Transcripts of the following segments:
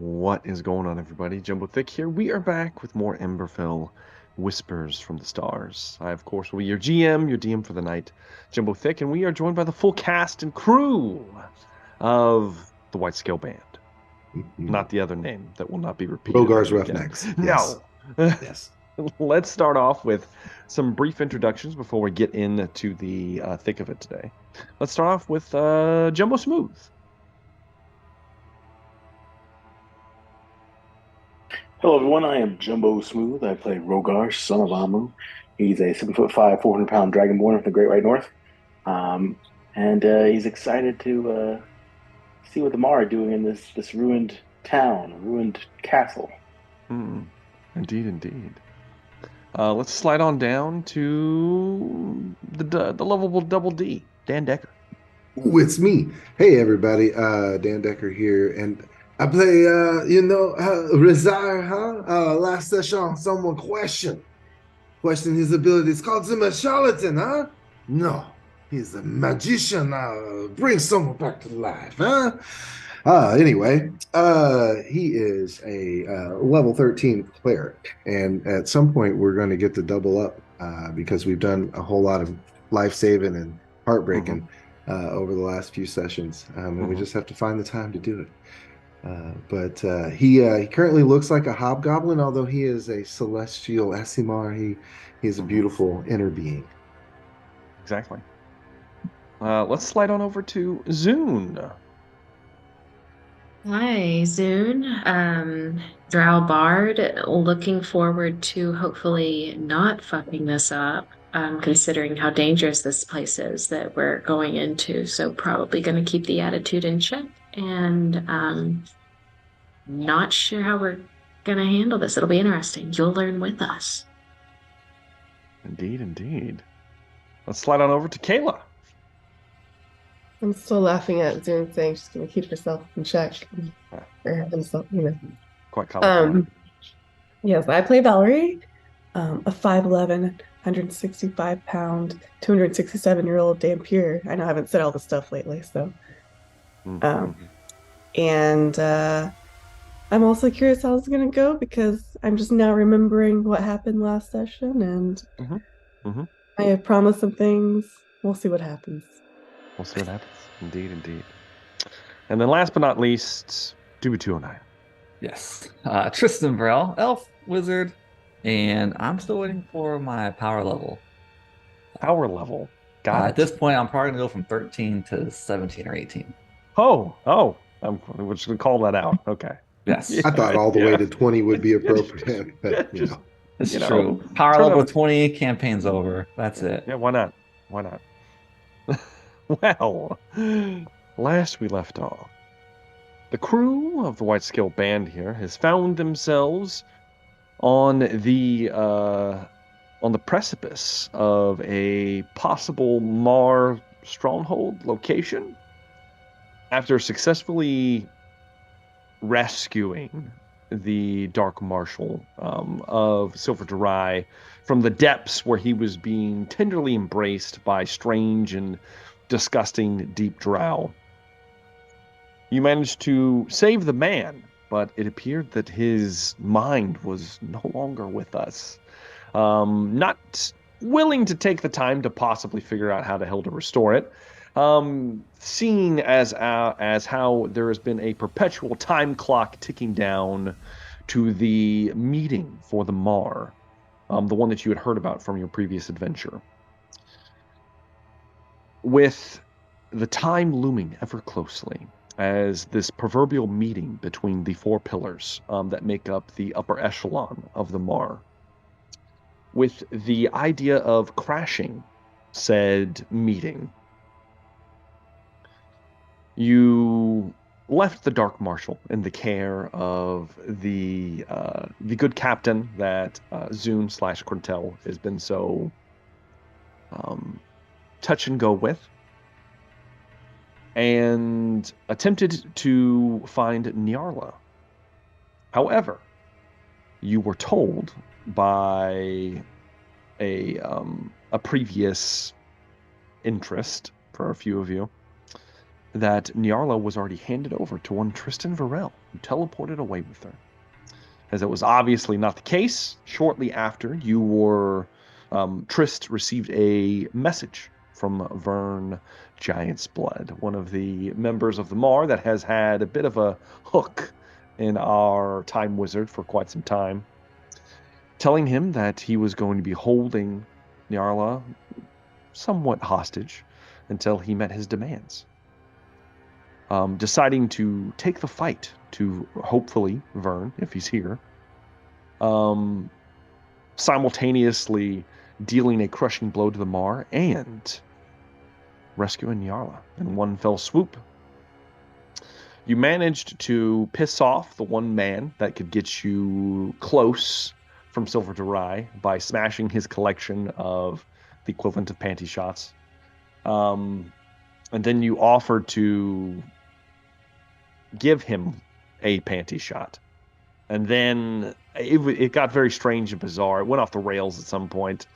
What is going on, everybody? Jumbo Thick here. We are back with more Emberfell Whispers from the Stars. I, of course, will be your GM, your DM for the night, Jumbo Thick, and we are joined by the full cast and crew of the White Scale Band. Not the other name that will not be repeated Rogar's ever again. Roughnecks. Yes. No. Yes. Let's start off with some brief introductions before we get into the thick of it today. Let's start off with Jumbo Smooth. Hello, everyone. I am Jumbo Smooth. I play Rogar, son of Amu. He's a 7'5", 400-pound dragonborn from the Great White North. And he's excited to see what the Mar are doing in this ruined town, ruined castle. Indeed, indeed. Let's slide on down to the lovable Double D, Dan Decker. Ooh, it's me. Hey, everybody. Dan Decker here. And I play, Rizar, huh? Last session, someone questioned his abilities. Called him a charlatan, huh? No, he's a magician. Bring someone back to life, huh? Anyway, he is a level 13 cleric, and at some point we're going to get to double up because we've done a whole lot of life saving and heartbreaking over the last few sessions, and we just have to find the time to do it. But he currently looks like a hobgoblin, although he is a celestial Asimar. He is a beautiful inner being. Exactly. Let's slide on over to Zune. Hi, Zune. Drow Bard, looking forward to hopefully not fucking this up, considering how dangerous this place is that we're going into. So probably going to keep the attitude in check and not sure how we're going to handle this. It'll be interesting. You'll learn with us. Indeed, indeed. Let's slide on over to Kayla. I'm still laughing at Zune saying she's going to keep herself in check. Or himself, Quite colorful. Yes, I play Velree, a 5'11", 165-pound, 267-year-old Dampier. I know I haven't said all this stuff lately, so. And I'm also curious how it's going to go because I'm just now remembering what happened last session, and I have promised some things. We'll see what happens. We'll see what happens. Indeed, indeed. And then last but not least, Doobie209. Yes. Tristan Varel, elf, wizard, and I'm still waiting for my power level. Power level. Got it. At this point, I'm probably going to go from 13 to 17 or 18. Oh. We're just going to call that out. Okay. Yes. I thought all the way to 20 would be appropriate, but It's true. Power level 20, campaign's over. That's it. Yeah, why not? Well, last we left off, the crew of the White Scale Band here has found themselves on the precipice of a possible Mar stronghold location after successfully rescuing the Dark Marshal of Silver Durai from the depths where he was being tenderly embraced by strange and disgusting deep drow. You managed to save the man, but it appeared that his mind was no longer with us. Not willing to take the time to possibly figure out how the hell to restore it. Seeing as how there has been a perpetual time clock ticking down to the meeting for the Mar, the one that you had heard about from your previous adventure. With the time looming ever closely, as this proverbial meeting between the four pillars that make up the upper echelon of the Mar, with the idea of crashing said meeting, you left the Dark Marshal in the care of the good captain that Zune/Quintel has been so touch and go with, and attempted to find Nyarla. However, you were told by a previous interest for a few of you that Nyarla was already handed over to one Tristan Varel, who teleported away with her. As it was obviously not the case, shortly after you were, Trist received a message from Vern Giant's Blood, one of the members of the Mar that has had a bit of a hook in our Time Wizard for quite some time, telling him that he was going to be holding Nyarla somewhat hostage until he met his demands. Deciding to take the fight to hopefully Vern, if he's here, simultaneously dealing a crushing blow to the Mar and rescuing Nyarla in one fell swoop. You managed to piss off the one man that could get you close from Silver to Rye by smashing his collection of the equivalent of panty shots. And then you offered to give him a panty shot. And then it got very strange and bizarre. It went off the rails at some point.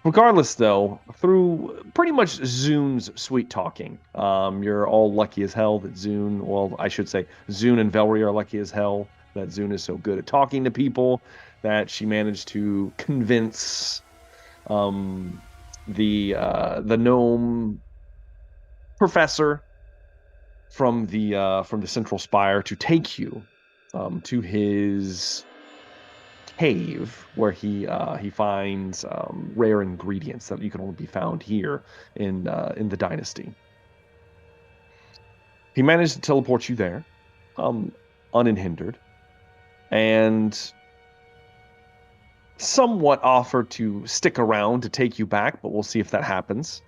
Regardless, though, through pretty much Zune's sweet talking, you're all lucky as hell that Zune, well, I should say Zune and Velree are lucky as hell that Zune is so good at talking to people that she managed to convince the gnome professor from the Central Spire to take you to his cave, where he finds rare ingredients that you can only be found here in the Dynasty. He managed to teleport you there, unhindered, and somewhat offered to stick around to take you back, but we'll see if that happens.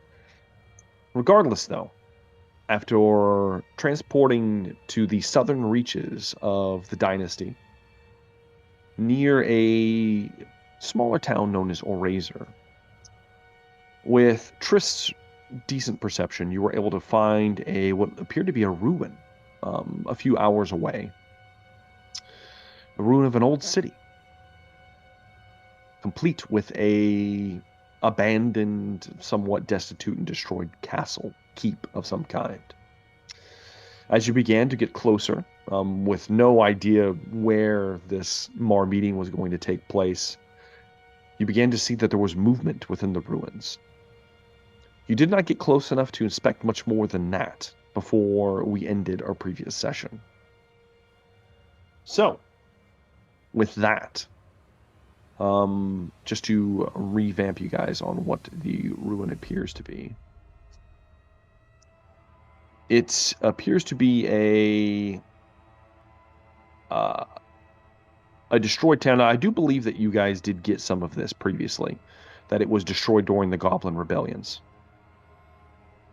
Regardless, though, after transporting to the southern reaches of the Dynasty, near a smaller town known as Orazer, with Trist's decent perception, you were able to find what appeared to be a ruin a few hours away. A ruin of an old city, complete with a abandoned, somewhat destitute and destroyed castle, keep of some kind. As you began to get closer, with no idea where this Mar meeting was going to take place, you began to see that there was movement within the ruins. You did not get close enough to inspect much more than that before we ended our previous session. So, with that, just to revamp you guys on what the ruin appears to be. It appears to be a destroyed town. Now, I do believe that you guys did get some of this previously, that it was destroyed during the Goblin Rebellions.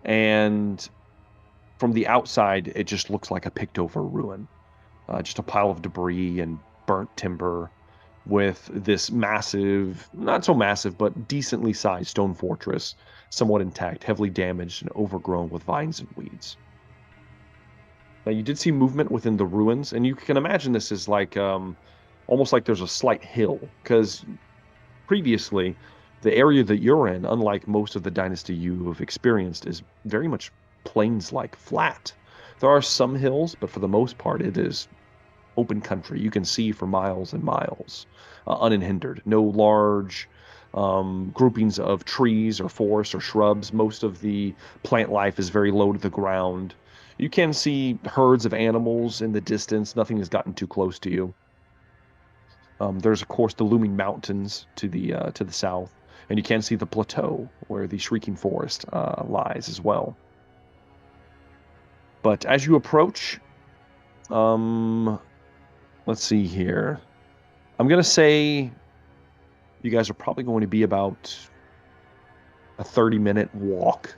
And from the outside, it just looks like a picked-over ruin. Just a pile of debris and burnt timber with this massive, not so massive, but decently sized stone fortress, somewhat intact, heavily damaged and overgrown with vines and weeds. Now, you did see movement within the ruins, and you can imagine this is like almost like there's a slight hill, because previously, the area that you're in, unlike most of the Dynasty you have experienced, is very much plains-like, flat. There are some hills, but for the most part, it is open country. You can see for miles and miles, unhindered. No large groupings of trees or forests or shrubs. Most of the plant life is very low to the ground. You can see herds of animals in the distance. Nothing has gotten too close to you. There's, of course, the looming mountains to the south, and you can see the plateau where the Shrieking Forest lies as well. But as you approach, let's see here. I'm going to say you guys are probably going to be about a 30-minute walk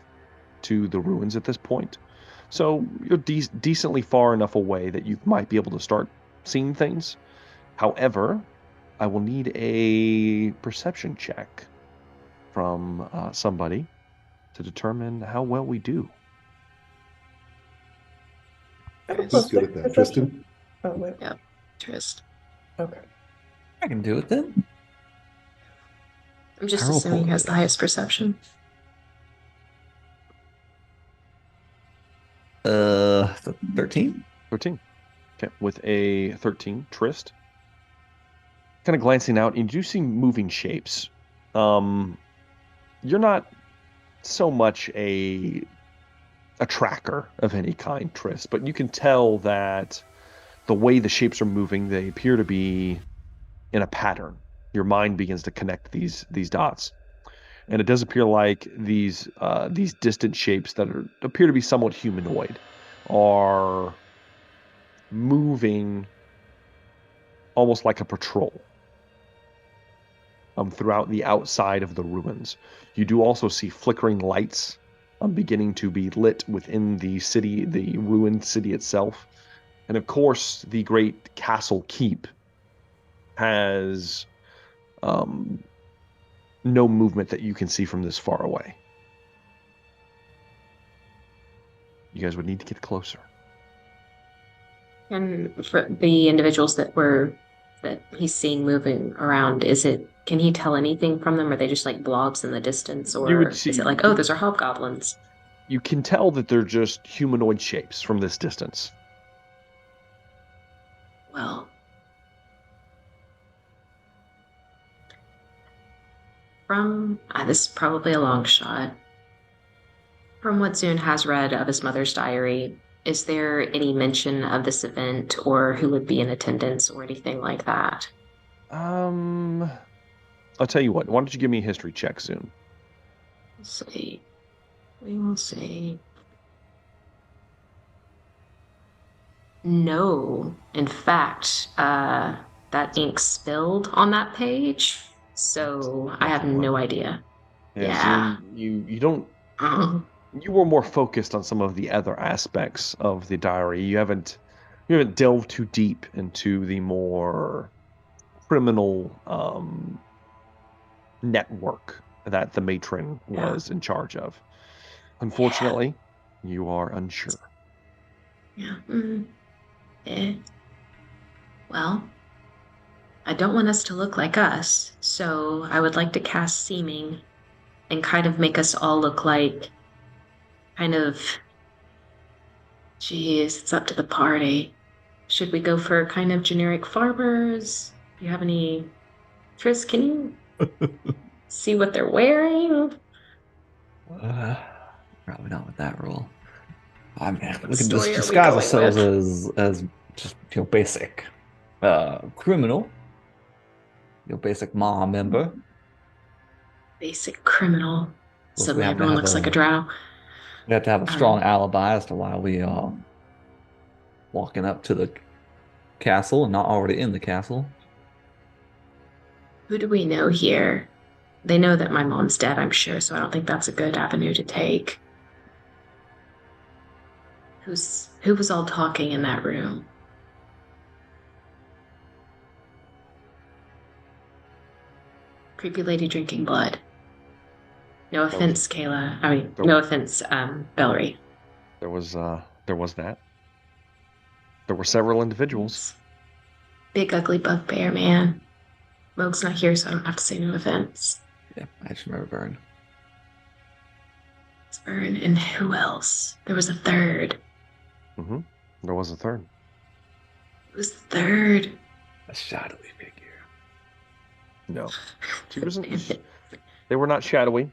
to the ruins at this point. So you're decently far enough away that you might be able to start seeing things. However, I will need a perception check from somebody to determine how well we do. Who's good at that? Tristan? Oh, wait. Yeah, Trist. Okay. I can do it then. I'm just I roll assuming he has poorly. the highest perception. So 13. 13. Okay, with a 13, Trist. Kind of glancing out, and you do see moving shapes. You're not so much a tracker of any kind, Trist, but you can tell that the way the shapes are moving, they appear to be in a pattern. Your mind begins to connect these dots, and it does appear like these distant shapes that appear to be somewhat humanoid are moving almost like a patrol throughout the outside of the ruins. You do also see flickering lights beginning to be lit within the city, the ruined city itself. And of course, the great castle keep has no movement that you can see from this far away. You guys would need to get closer. And for the individuals that he's seeing moving around, can he tell anything from them? Are they just like blobs in the distance, or is it like, oh, those are hobgoblins? You can tell that they're just humanoid shapes from this distance. Well, this is probably a long shot. From what Zune has read of his mother's diary, is there any mention of this event or who would be in attendance or anything like that? I'll tell you what. Why don't you give me a history check soon? Let's see. We will see. No. In fact, that ink spilled on that page, so I have no idea. Yeah. You don't. You were more focused on some of the other aspects of the diary. You haven't delved too deep into the more criminal network that the matron was in charge of. Unfortunately, you are unsure. Yeah. Well, I don't want us to look like us, so I would like to cast Seeming and kind of make us all look like geez, it's up to the party. Should we go for kind of generic farmers? Do you have any... Tris, can you see what they're wearing? Probably not with that rule. I mean, we can just disguise ourselves as just basic criminal, basic mob member. Basic criminal. Suddenly everyone looks like a drow. We have to have a strong alibi as to why we are walking up to the castle and not already in the castle. Who do we know here? They know that my mom's dead, I'm sure, so I don't think that's a good avenue to take. Who was all talking in that room? Creepy lady drinking blood. No offense, Kayla. I mean, no offense, Velree. There was that. There were several individuals. Big ugly bugbear, man. Moog's not here, so I don't have to say no offense. Yeah, I just remember Vern. It's Vern, and who else? There was a third. Mm-hmm. There was a third. Who was the third? A shadowy figure. No. She wasn't. They were not shadowy.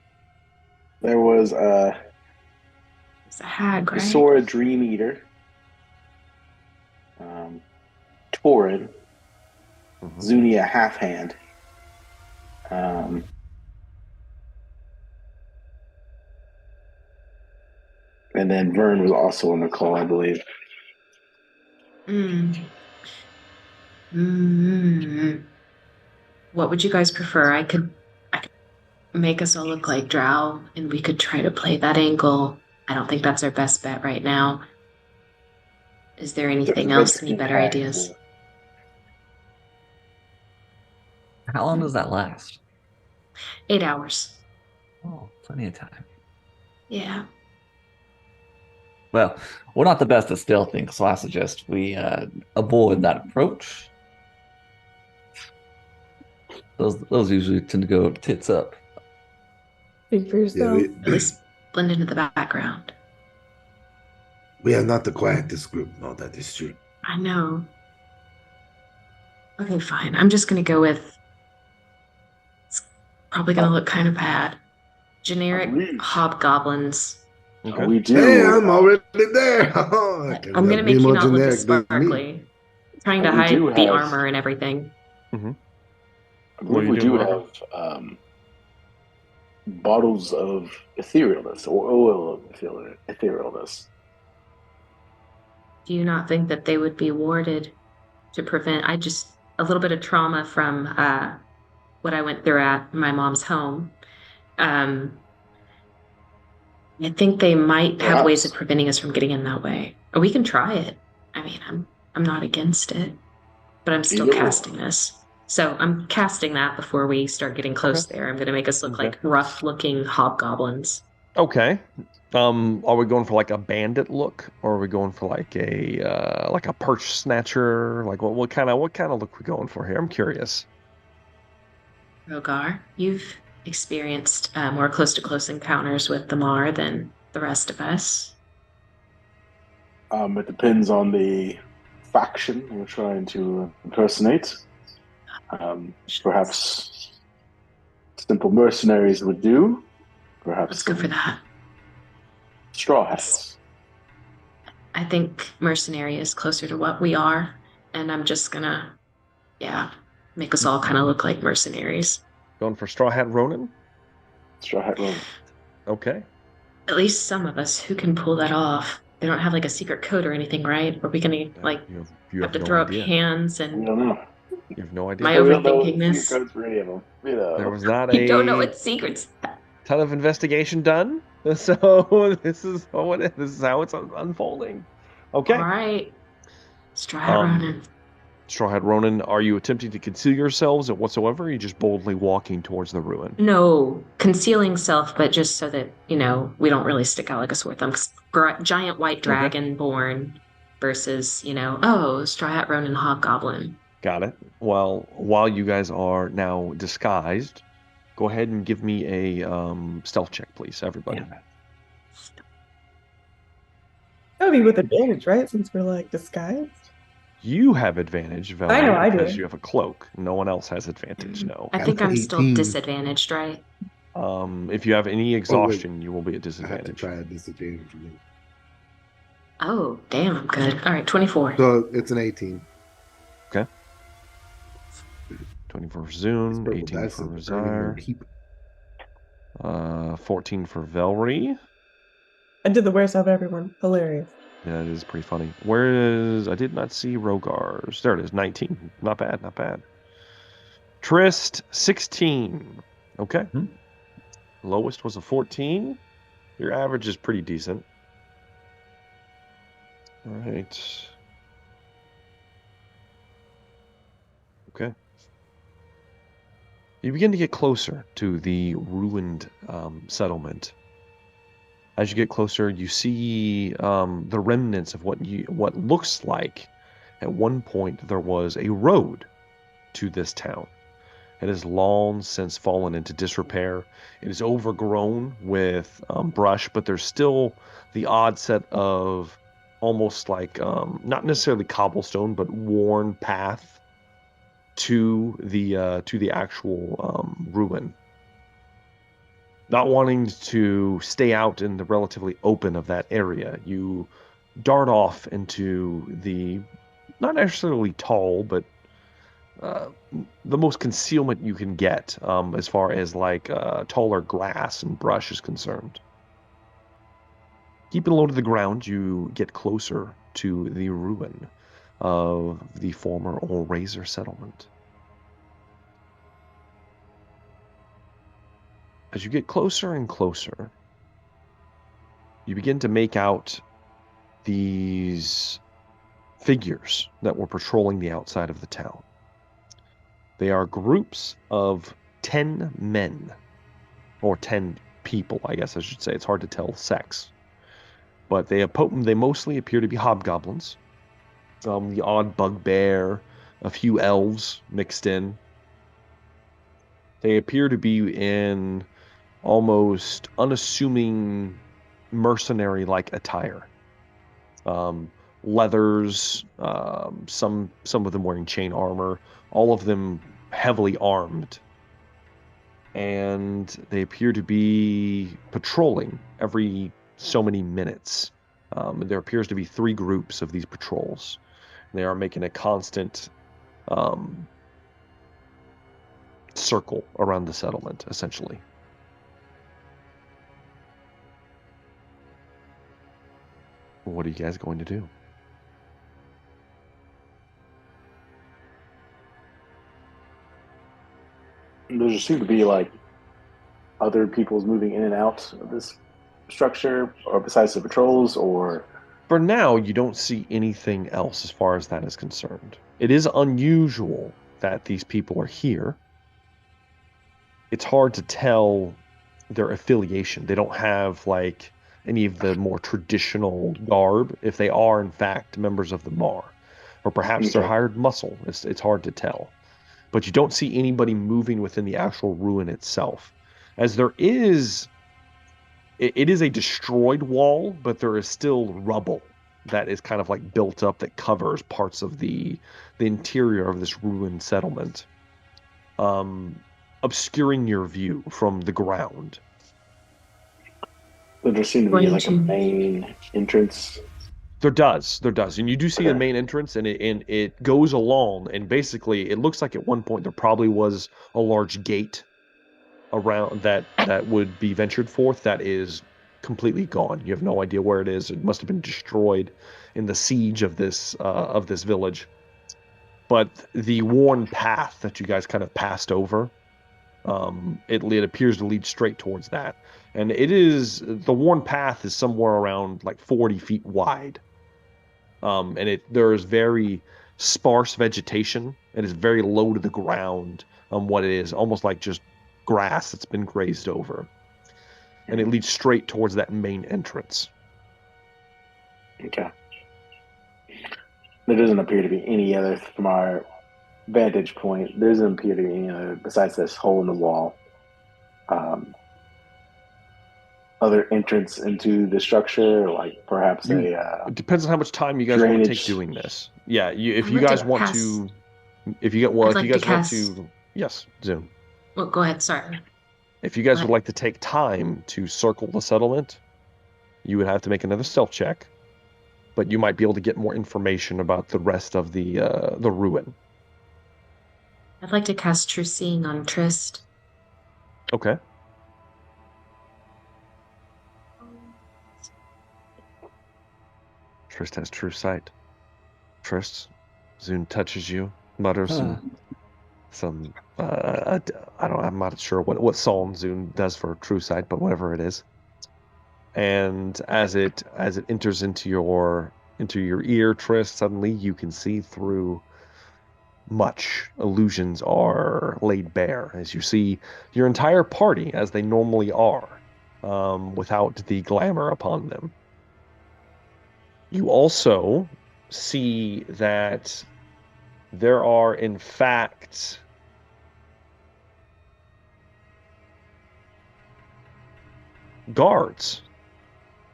There was It's a hag, right? Sora Dream Eater, Torin, Zunia Half Hand, and then Vern was also on the call, I believe. What would you guys prefer? I could make us all look like drow, and we could try to play that angle. I don't think that's our best bet right now. Is there anything else? Any better ideas? How long does that last? 8 hours. Oh, plenty of time. Yeah. Well, we're not the best at stealthing, so I suggest we avoid that approach. Those usually tend to go tits up. Speak for yourself. At least blend into the background. We are not the quietest group. No, that is true. I know. Okay, fine. I'm just gonna go with. It's probably gonna look kind of bad. Generic hobgoblins. Okay. We do. Hey, I'm already there. I'm gonna make you not look as sparkly. Trying to hide the armor and everything. Mm-hmm. I believe we do have bottles of etherealness or oil of etherealness. Do you not think that they would be warded to prevent? A little bit of trauma from what I went through at my mom's home. I think they might have ways of preventing us from getting in that way. Or we can try it. I mean, I'm not against it, but I'm still casting this. So I'm casting that before we start getting close there. I'm going to make us look like rough-looking hobgoblins. Okay. Are we going for like a bandit look, or are we going for like a perch snatcher? Like what kind of look are we going for here? I'm curious. Rogar, you've experienced more close-to-close encounters with the Mar than the rest of us. It depends on the faction we're trying to impersonate. Perhaps simple mercenaries would do. Perhaps let's go for that. Straw hats. I think mercenary is closer to what we are, and I'm just gonna, make us all kind of look like mercenaries. Going for Straw Hat Ronin? Straw Hat Ronin. Okay. At least some of us who can pull that off. They don't have like a secret code or anything, right? Are we gonna you have to throw up hands and? I don't know. You have no idea. Am I overthinking this? Secret codes for any of them. There was not you don't know what secrets. Ton of investigation done. So this is how it's unfolding. Okay. All right. Straw Hat Ronin. Straw Hat Ronin, are you attempting to conceal yourselves or whatsoever? Or are you just boldly walking towards the ruin? No, concealing self, but just so that, we don't really stick out like a sore thumb. Giant white dragon born versus, Straw Hat Ronin hobgoblin. Got it. Well, while you guys are now disguised, go ahead and give me a stealth check, please, everybody. That would be with advantage, right? Since we're like disguised. You have advantage, Velree, I know I do. because you have a cloak. No one else has advantage. No. I think I'm still disadvantaged, right? If you have any exhaustion, you will be at disadvantage. I have to try a disadvantage. Oh, damn, I'm good. All right, 24. So it's an 18. Okay. 24 for Zune, 18 for Razar, 14 for Velree. I did the worst out of everyone. Hilarious. Yeah, it is pretty funny. I did not see Rogar's. There it is, 19. Not bad, not bad. Trist, 16. Okay. Mm-hmm. Lowest was a 14. Your average is pretty decent. All right. Okay. You begin to get closer to the ruined settlement. As you get closer, you see the remnants of what looks like at one point there was a road to this town. It has long since fallen into disrepair. It is overgrown with brush, but there's still the odd set of almost like not necessarily cobblestone, but worn path to the actual ruin. Not wanting to stay out in the relatively open of that area, you dart off into the not necessarily tall, but the most concealment you can get as far as like taller grass and brush is concerned. Keeping low to the ground, you get closer to the ruin of the former Razor settlement. As you get closer and closer, you begin to make out these figures that were patrolling the outside of the town. They are groups of 10 men, or 10 people, I guess I should say. It's hard to tell sex. But they mostly appear to be hobgoblins. The odd bugbear, a few elves mixed in. They appear to be in almost unassuming mercenary-like attire. leathers, some of them wearing chain armor, all of them heavily armed. And they appear to be patrolling every so many minutes. There appears to be 3 groups of these patrols. They are making a constant circle around the settlement, essentially. What are you guys going to do? There just seem to be like other people's moving in and out of this structure, or besides the patrols, or for now, you don't see anything else as far as that is concerned. It is unusual that these people are here. It's hard to tell their affiliation. They don't have like any of the more traditional garb, if they are in fact members of the Mar, or perhaps they're hired muscle. It's hard to tell. But you don't see anybody moving within the actual ruin itself, as there is. It is a destroyed wall, but there is still rubble that is kind of like built up that covers parts of the interior of this ruined settlement, obscuring your view from the ground. There just seems to be like a main entrance. There does, and you do see the main entrance, and it goes along, and basically it looks like at one point there probably was a large gate around that would be ventured forth. That is completely gone. You have no idea where it is. It must have been destroyed in the siege of this village. But the worn path that you guys kind of passed over, it appears to lead straight towards that. And the worn path is somewhere around like 40 feet wide. And there is very sparse vegetation. It is very low to the ground on what it is, almost like just grass that's been grazed over. And it leads straight towards that main entrance. Okay. There doesn't appear to be any other, from our vantage point, there doesn't appear to be any other, besides this hole in the wall, other entrance into the structure, like perhaps it depends on how much time you guys want to take doing this. Yeah, if you guys want to, yes, Zoom. Well, go ahead. Sorry. If you guys would like to take time to circle the settlement, you would have to make another stealth check, but you might be able to get more information about the rest of the ruin. I'd like to cast True Seeing on Trist. Okay. Trist has true sight. Trist, Zune touches you, mutters some I'm not sure what psalm Zune does for true sight, but whatever it is. And as it enters into your ear, Trist, suddenly you can see through much. Illusions are laid bare as you see your entire party as they normally are, without the glamour upon them. You also see that there are, in fact, guards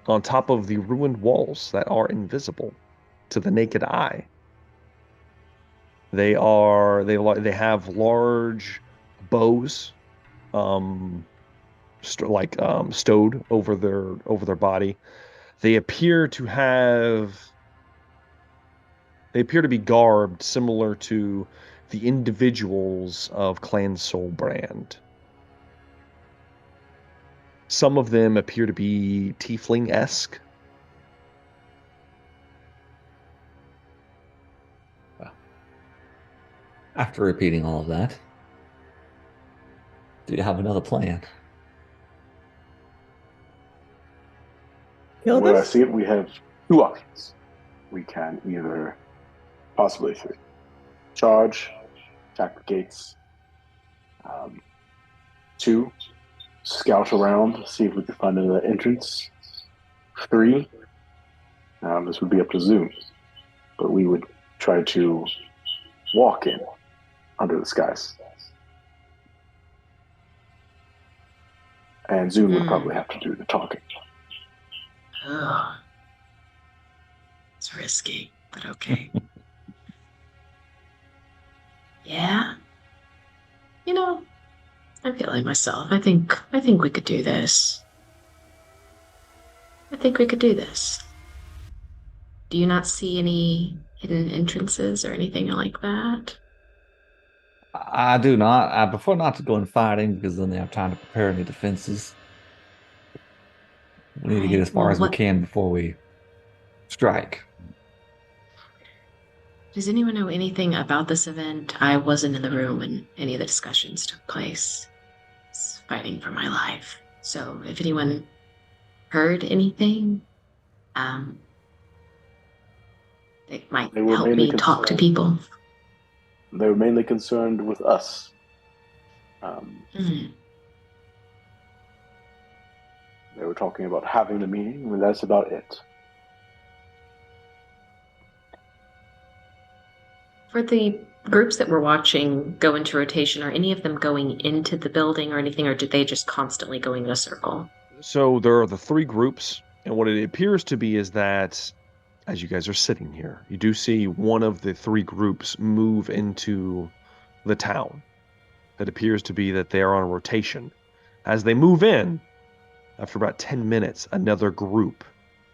on top of the ruined walls that are invisible to the naked eye. They have large bows, stowed over their body. They appear to be garbed similar to the individuals of Clan Soulbrand. Some of them appear to be tiefling-esque. After repeating all of that, do you have another plan? Well, I see it. We have 2 options. We can either possibly charge, attack the gates. 2, scout around, see if we can find another entrance. 3, this would be up to Zoom, but we would try to walk in under the skies. And Zoom would probably have to do the talking. Seems risky, but okay. Yeah. You know, I'm feeling myself. I think we could do this. I think we could do this. Do you not see any hidden entrances or anything like that? I do not. I prefer not to go in fighting because then they have time to prepare any defenses. We need to get as far as we can before we strike. Does anyone know anything about this event? I wasn't in the room when any of the discussions took place. I was fighting for my life. So if anyone heard anything, it might help me talk to people. They were mainly concerned with us. They were talking about having the meeting, and that's about it. For the groups that we're watching go into rotation, are any of them going into the building or anything, or did they just constantly going in a circle? So there are the three groups, and what it appears to be is that as you guys are sitting here, you do see one of the three groups move into the town. It appears to be that they are on a rotation. As they move in, after about 10 minutes, another group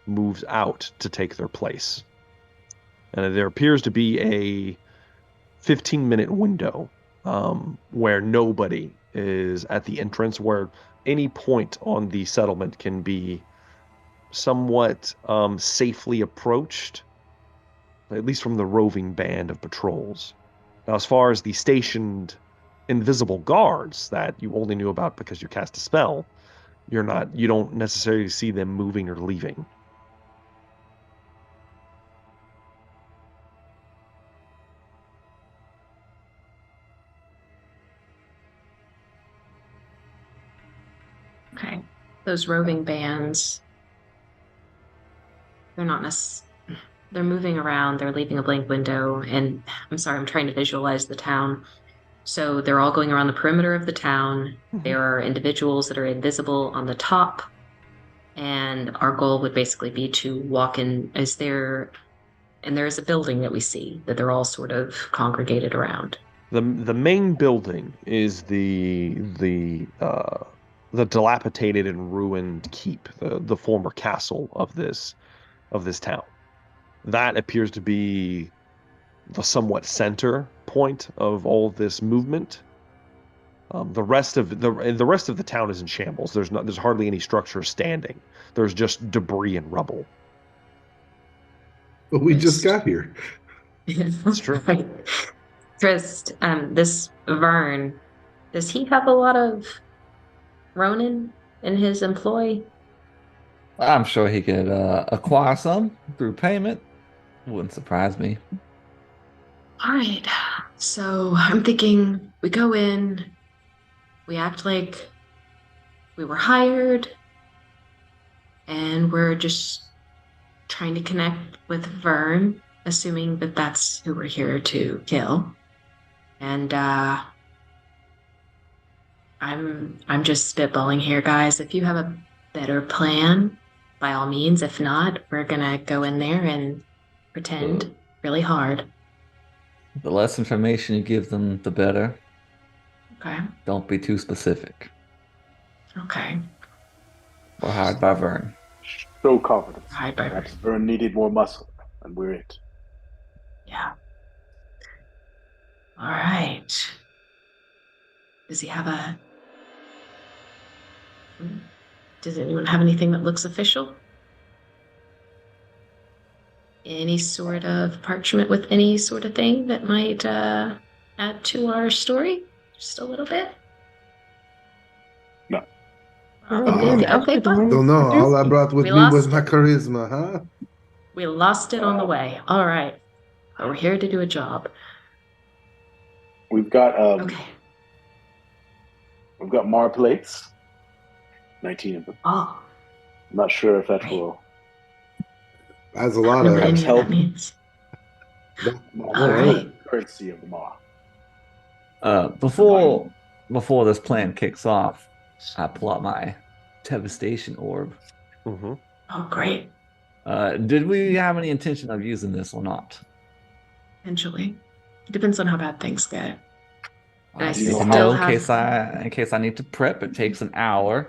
moves out to take their place. And there appears to be a 15-minute window where nobody is at the entrance, where any point on the settlement can be somewhat safely approached, at least from the roving band of patrols. Now, as far as the stationed invisible guards that you only knew about because you cast a spell, you don't necessarily see them moving or leaving. Okay. Those roving bands, they're moving around, they're leaving a blank window, and I'm sorry, I'm trying to visualize the town. So they're all going around the perimeter of the town. There are individuals that are invisible on the top, and our goal would basically be to walk in and there's a building that we see that they're all sort of congregated around. The main building is the dilapidated and ruined keep, the former castle of this town. That appears to be the somewhat center point of all this movement. The rest of the town is in shambles. There's hardly any structure standing. There's just debris and rubble. But we just got here. That's true. Trist, this Vern, does he have a lot of Ronin in his employ? I'm sure he could acquire some through payment. Wouldn't surprise me. All right. So I'm thinking we go in, we act like we were hired, and we're just trying to connect with Vern, assuming that that's who we're here to kill. And I'm just spitballing here, guys. If you have a better plan, by all means. If not, we're gonna go in there and pretend really hard. The less information you give them, the better. Okay. Don't be too specific. Okay. We're hired by Vern. So confident. Hired by Perhaps Vern needed more muscle, and we're it. Yeah. All right. Does he have Does anyone have anything that looks official? Any sort of parchment with any sort of thing that might add to our story? Just a little bit? No. Okay, fine. Don't know. All I brought with me was my charisma, huh? We lost it on the way. All right. But we're here to do a job. We've got Okay. We've got Mar plates. 19 of them. Oh. I'm not sure if that will. That's a lot of help. That means. All right. Currency of the Mar. Before this plan kicks off, I pull out my devastation orb. Oh, great. Did we have any intention of using this or not? Eventually. It depends on how bad things get. I I just need to still know have- in case I need to prep. It takes an hour.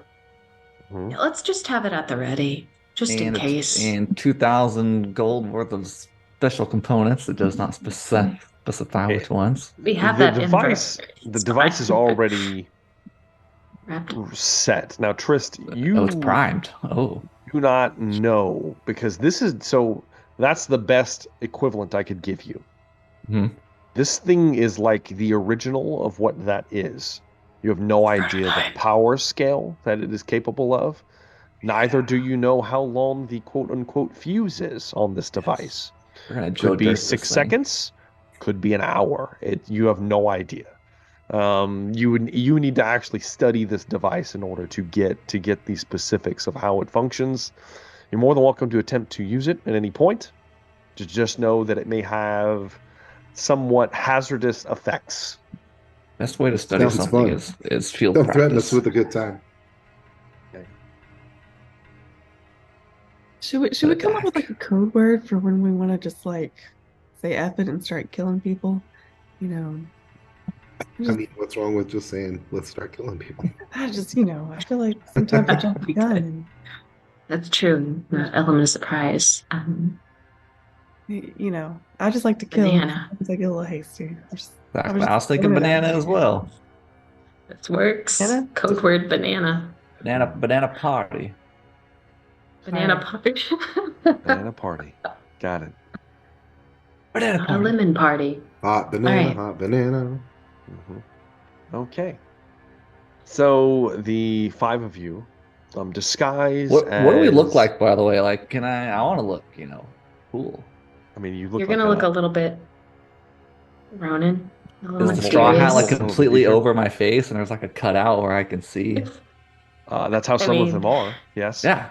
Mhm. Let's just have it at the ready, just in case. And 2,000 gold worth of special components. It does not specify which ones. We have the that device. The device is already wrapped. set. Now, Trist, Oh, you it's primed. Oh, do not know because this is so. That's the best equivalent I could give you. Mhm. This thing is like the original of what that is. You have no idea the power scale that it is capable of. Neither do you know how long the quote-unquote fuse is on this device. We're gonna Could be Joe Dirt 6 this thing. seconds, could be an hour. You have no idea. You need to actually study this device in order to get the specifics of how it functions. You're more than welcome to attempt to use it at any point. Just know that it may have somewhat hazardous effects. Best way to study Sounds something fun. is field Don't practice. threaten us with a good time. Should we come up with like a code word for when we want to just like say F it and start killing people? You know. I mean, what's wrong with just saying let's start killing people? I feel like sometimes I jump the gun and That's true. The element of surprise. I just like to kill. Banana. Sometimes I get a little hasty. I was thinking banana as well. This works. Banana? Code word banana. Banana party. Banana party. Banana party. Got it. Banana Not a party. lemon party. Hot banana, All right. hot banana. Okay. So the 5 of you, disguise. What do we look as- like, by the way? Like, I want to look, cool. I mean, you look. You're like gonna look a little bit Ronin. A little Is the straw hat like mysterious. completely over my face, and there's like a cutout where I can see? That's how some of them are. Yes. Yeah.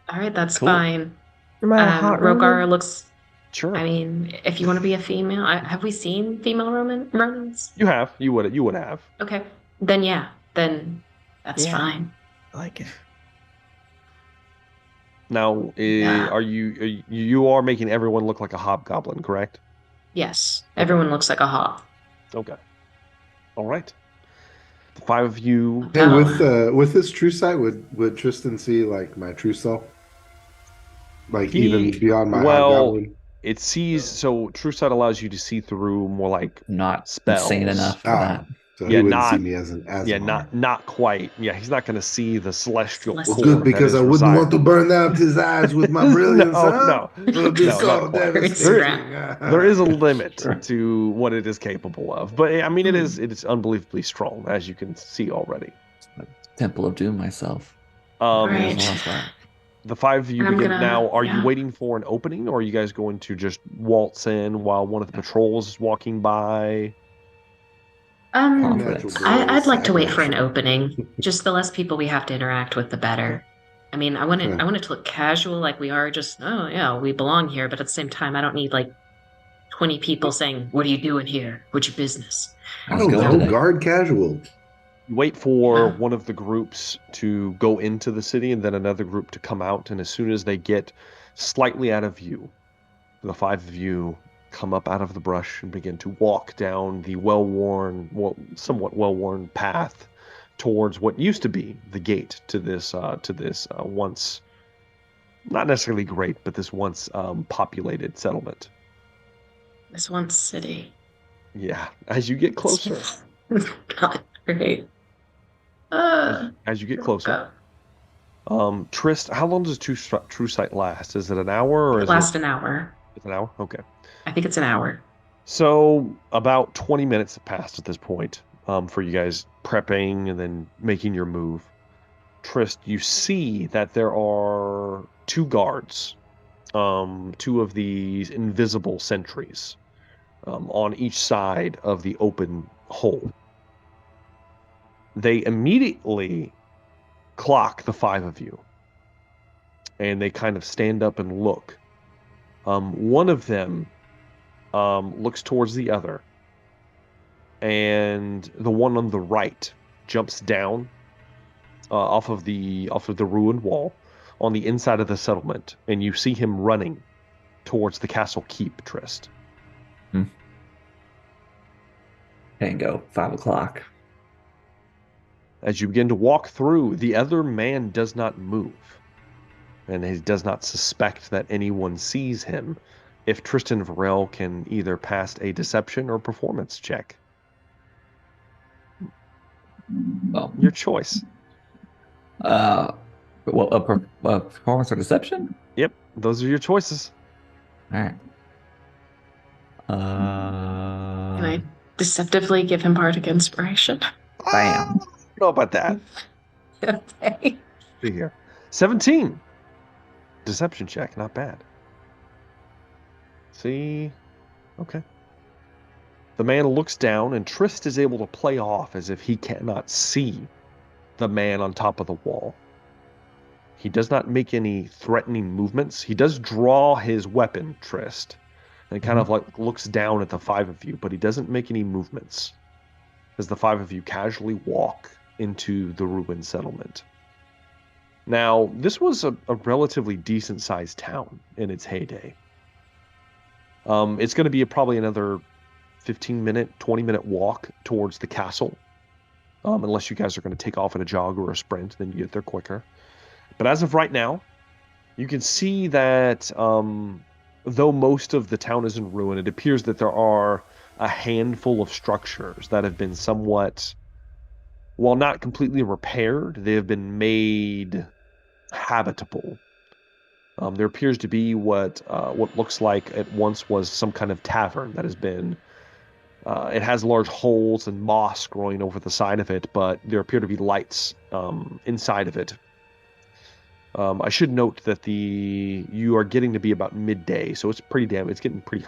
All right, that's Cool. fine. Am I a hot Rogar Ronin? looks. Sure. I mean, if you want to be a female, have we seen female Ronins? You have. You would have. Okay, then yeah, then that's Yeah. fine. I like it. Now, Yeah. you are making everyone look like a hobgoblin, correct? Yes, everyone looks like a hop. Okay. All right. The 5 of you. Hey, Oh. with this true sight, would Tristan see like my true self? Like even beyond my hobgoblin? It sees. So True Sight allows you to see through more like Not spells. insane enough for that. So Yeah, he wouldn't not- see me as an not quite. Yeah, he's not going to see the celestial. Well, Well, core good that because is I wouldn't want to residing. burn out his eyes with my brilliance. No. It would be No, so not quite. devastating. There is a limit Sure. to what it is capable of, but I mean, it is unbelievably strong, as you can see already. Temple of Doom myself. Right. Lost that. The 5 of you I'm begin gonna- now. Are yeah. you waiting for an opening, or are you guys going to just waltz in while one of the patrols is walking by? Confidence. I'd like to wait for an opening. Just the less people we have to interact with, the better. I mean, I want it to look casual, like we are just, oh yeah, we belong here. But at the same time, I don't need like 20 people saying, "What are you doing here? What's your business?" I don't know. Guard casual. You wait for Yeah. one of the groups to go into the city and then another group to come out. And as soon as they get slightly out of view, the 5 of you come up out of the brush and begin to walk down the somewhat well-worn path towards what used to be the gate to this once not necessarily great, but this once populated settlement. This one city. Yeah, as you get closer, Not great. as you get closer. Trist, how long does True Sight last? Is it an hour or It is lasts it an hour. It's an hour? Okay. I think it's an hour. So about 20 minutes have passed at this point for you guys prepping and then making your move. Trist, you see that there are 2 guards, 2 of these invisible sentries on each side of the open hole. They immediately clock the 5 of you, and they kind of stand up and look. One of them looks towards the other, and the one on the right jumps down off of the ruined wall, on the inside of the settlement, and you see him running towards the castle keep, Trist. Tango, 5 o'clock. As you begin to walk through, the other man does not move, and he does not suspect that anyone sees him. If Tristan Varel can either pass a deception or performance check. Well, your choice. Well, performance or deception? Yep, those are your choices. All right. Can I deceptively give him bardic inspiration? Bam. I don't know about that. Okay. See here. 17. Deception check, not bad. See? Okay. The man looks down, and Trist is able to play off as if he cannot see the man on top of the wall. He does not make any threatening movements. He does draw his weapon, Trist, and kind of like looks down at the 5 of you, but he doesn't make any movements as the 5 of you casually walk into the ruined settlement. Now, this was a relatively decent-sized town in its heyday. It's going to be probably another 15-minute, 20-minute walk towards the castle. Unless you guys are going to take off in a jog or a sprint, then you get there quicker. But as of right now, you can see that though most of the town is in ruin, it appears that there are a handful of structures that have been somewhat, while not completely repaired, they have been made habitable. There appears to be what looks like it once was some kind of tavern that has been. It has large holes and moss growing over the side of it, but there appear to be lights inside of it. I should note that you are getting to be about midday, so it's it's getting pretty.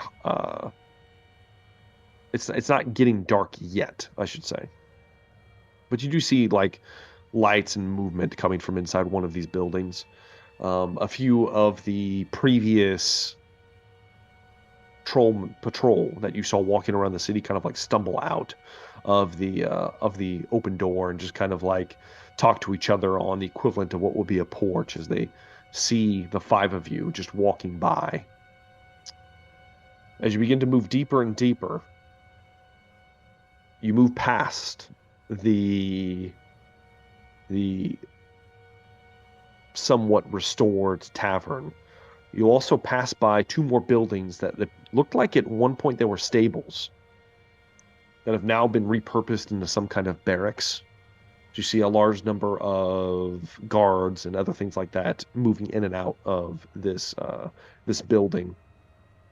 It's not getting dark yet, I should say. But you do see like lights and movement coming from inside one of these buildings. A few of the previous patrol that you saw walking around the city kind of like stumble out of the open door and just kind of like talk to each other on the equivalent of what would be a porch as they see the 5 of you just walking by. As you begin to move deeper and deeper, you move past the somewhat restored tavern. You also pass by 2 more buildings that looked like at one point they were stables that have now been repurposed into some kind of barracks. You see a large number of guards and other things like that moving in and out of this building.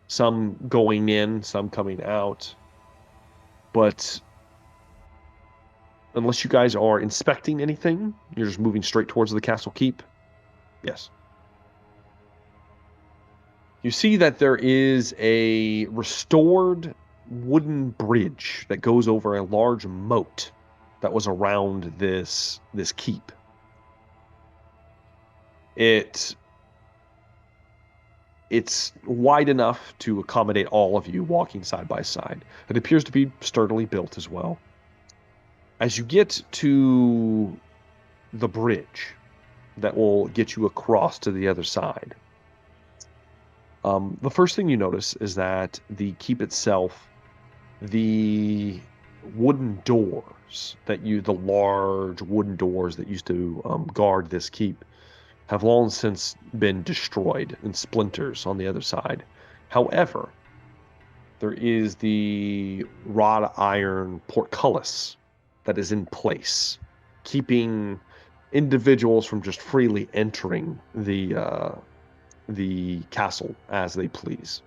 Some going in, some coming out. But unless you guys are inspecting anything, you're just moving straight towards the castle keep. Yes. You see that there is a restored wooden bridge that goes over a large moat that was around this keep. It's wide enough to accommodate all of you walking side by side. It appears to be sturdily built as well. As you get to the bridge that will get you across to the other side, the first thing you notice is that the keep itself, the wooden doors the large wooden doors that used to guard this keep have long since been destroyed in splinters on the other side. However, there is the wrought iron portcullis that is in place, keeping individuals from just freely entering the castle as they please.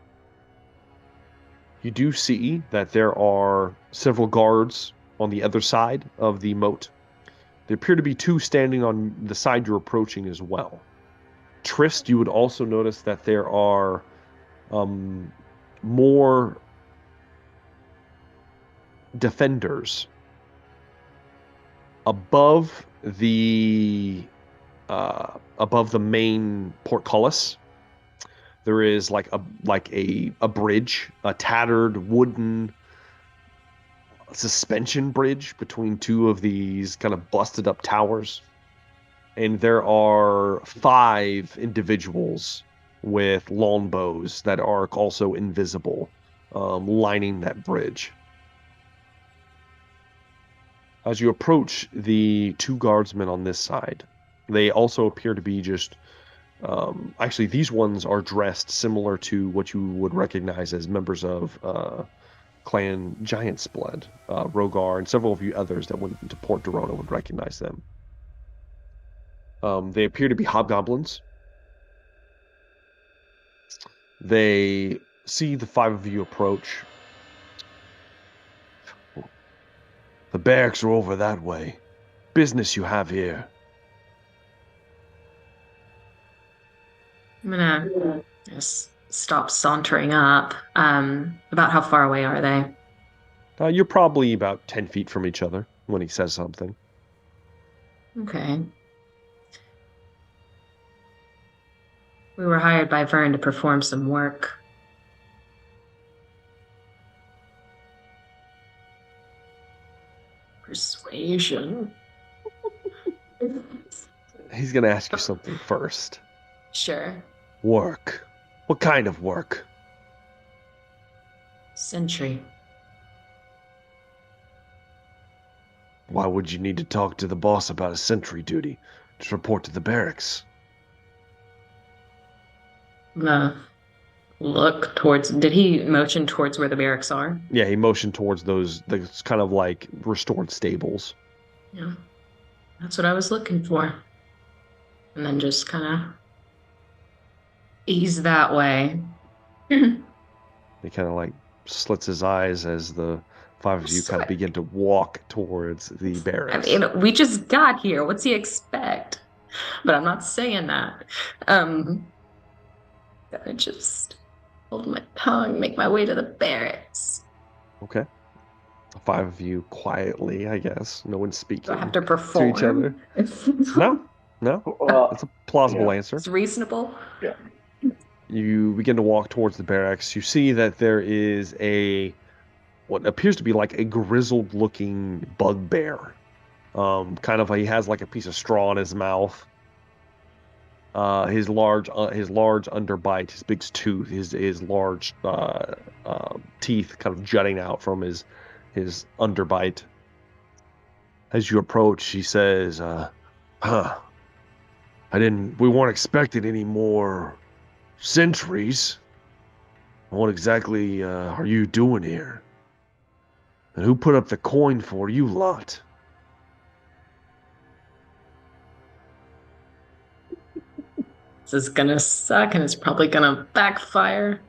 You do see that there are several guards on the other side of the moat. There appear to be 2 standing on the side you're approaching as well. Trist, you would also notice that there are more defenders above the main portcullis. There is like a bridge, a tattered wooden suspension bridge between 2 of these kind of busted up towers. and there are 5 individuals with longbows that are also invisible, lining that bridge. As you approach the 2 guardsmen on this side, they also appear to be just... actually, these ones are dressed similar to what you would recognize as members of Clan Giant's Blood. Rogar and several of you others that went to Port Dorona would recognize them. They appear to be hobgoblins. They see the 5 of you approach. The barracks are over that way. Business you have here. I'm gonna just stop sauntering up. About how far away are they? You're probably about 10 feet from each other when he says something. Okay. We were hired by Vern to perform some work. Persuasion. He's going to ask you something first. Sure. Work. What kind of work? Sentry. Why would you need to talk to the boss about a sentry duty? Just report to the barracks. Look towards... Did he motion towards where the barracks are? Yeah, he motioned towards those kind of like restored stables. Yeah. That's what I was looking for. And then just kind of ease that way. He kind of like slits his eyes as the 5 of you kind of begin to walk towards the barracks. I mean, we just got here. What's he expect? But I'm not saying that. Gotta just hold my tongue, make my way to the barracks. Okay. The 5 of you quietly, I guess. No one's speaking. Do I have to perform to each other? No. It's a plausible answer. It's reasonable. Yeah. You begin to walk towards the barracks. You see that there is what appears to be like a grizzled-looking bugbear. He has like a piece of straw in his mouth. His large underbite, his big tooth, his large teeth kind of jutting out from his underbite. As you approach, he says, we weren't expecting any more sentries. What exactly are you doing here? And who put up the coin for you lot? This is gonna suck and it's probably gonna backfire.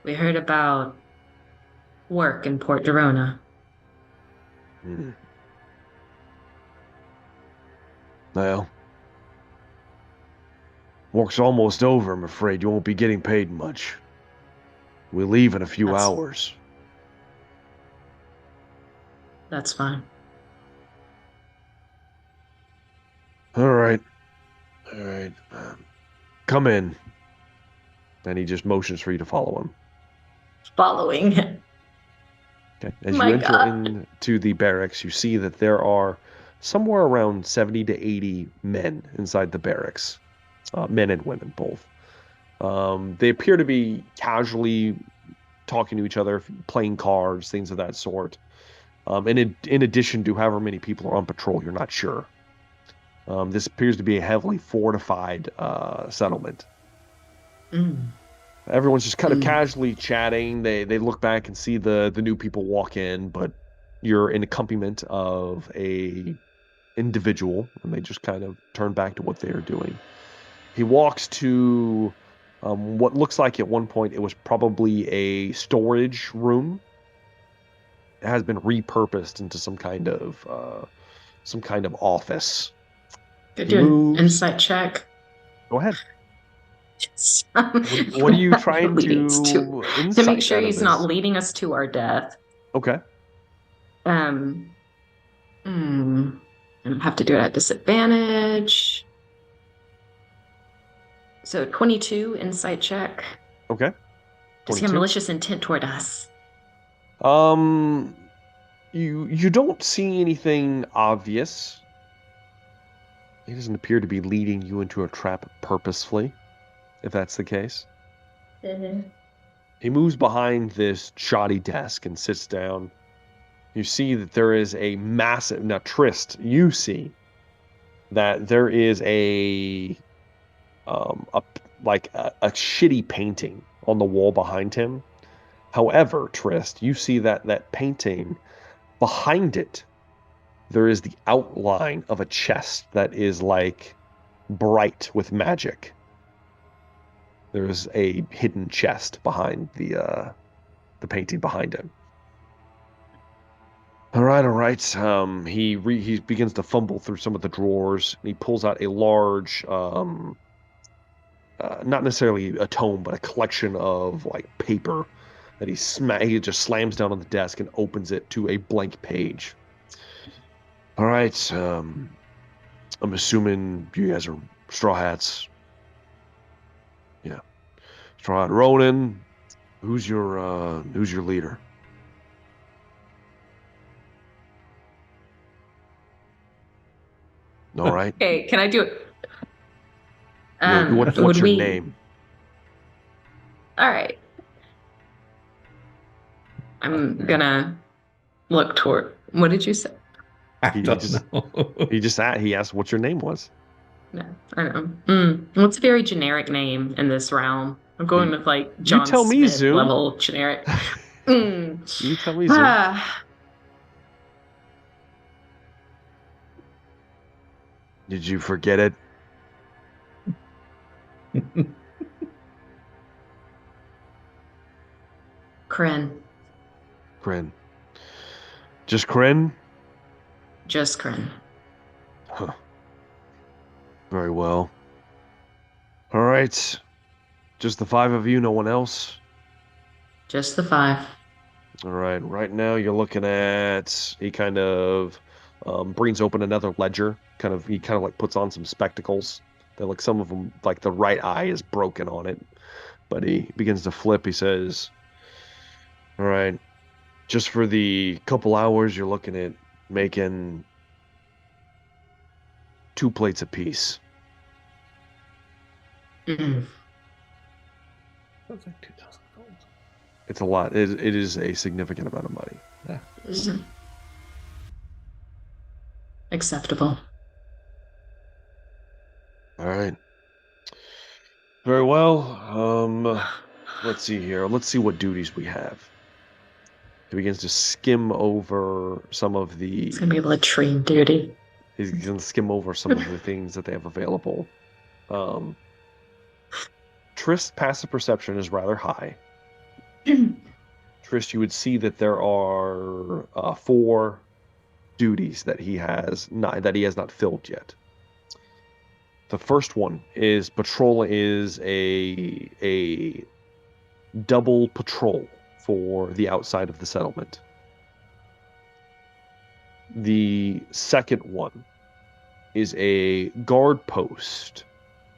We heard about work in Port Dorona. Well, work's almost over, I'm afraid. You won't be getting paid much. We leave in a few hours. That's fine. All right. Come in. And he just motions for you to follow him. Following him. Okay. As you enter into the barracks, you see that there are somewhere around 70 to 80 men inside the barracks. Men and women, both. They appear to be casually talking to each other, playing cards, things of that sort. In addition to however many people are on patrol, you're not sure. This appears to be a heavily fortified settlement. Everyone's just kind of casually chatting. They look back and see the new people walk in, but you're in accompaniment of a individual, and they just kind of turn back to what they are doing. He walks to what looks like at one point it was probably a storage room. It has been repurposed into some kind of office. Could do an insight check. Go ahead. What are you trying to make sure he's not leading us to our death? Okay. I don't have to do it at disadvantage. So 22 insight check. Okay. Does he have malicious intent toward us? You don't see anything obvious. He doesn't appear to be leading you into a trap purposefully, if that's the case. He moves behind this shoddy desk and sits down. You see that there is a massive... Now, Trist, you see that there is a shitty painting on the wall behind him. However, Trist, you see that painting, behind it, there is the outline of a chest that is like bright with magic. There is a hidden chest behind the painting behind him. All right. He begins to fumble through some of the drawers. And he pulls out a large, not necessarily a tome, but a collection of like paper that he just slams down on the desk and opens it to a blank page. All right. I'm assuming you guys are Straw Hats. Yeah. Straw Hat Ronan. Who's your leader? All right. Okay, can I do it? What's your name? All right. I'm gonna look toward. What did you say? He asked what your name was. No, I don't know. What's a very generic name in this realm? I'm going with like John Smith Zoom. level generic. You tell me, Zoom. Did you forget it? Kren. Just Kren? Just Kren. Huh. Very well. All right. Just the 5 of you, no one else? Just the 5. All right. Right now you're looking at... He kind of brings open another ledger. He kind of like puts on some spectacles. They're like some of them, like the right eye is broken on it. But he begins to flip. He says, all right, just for the couple hours, you're looking at making 2 plates apiece. That's like 2,000 gold. It's a lot. It is a significant amount of money. Yeah. Acceptable. All right. Very well. Let's see here. Let's see what duties we have. He begins to skim over some of the... It's going to be a latrine duty. He's going to skim over some of the things that they have available. Trist's passive perception is rather high. Trist, you would see that there are 4 duties that he has not filled yet. The first one is patrol is a double patrol for the outside of the settlement. The second one is a guard post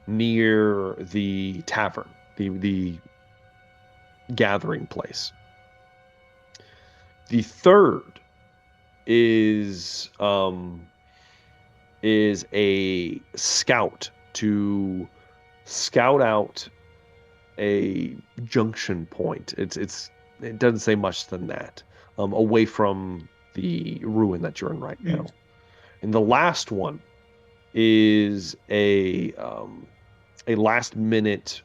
near the tavern, the gathering place. The third is a scout to scout out a junction point. It doesn't say much than that. Away from the ruin that you're in right now. And the last one is a last minute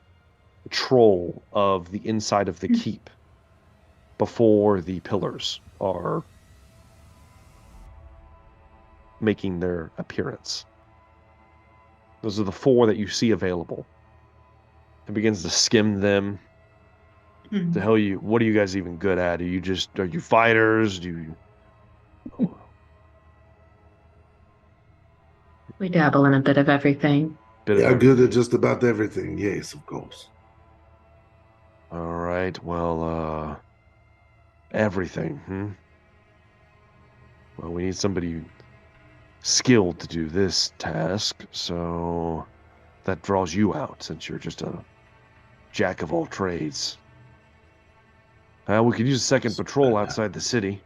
patrol of the inside of the keep before the pillars are making their appearance. Those are the 4 that you see available. It begins to skim them. The hell what are you guys even good at? Are you fighters? We dabble in a bit of everything. Good at just about everything. Yes, of course. All right. Well, everything. Well, we need somebody skilled to do this task, so that draws you out since you're just a jack of all trades. We could use a second patrol outside the city.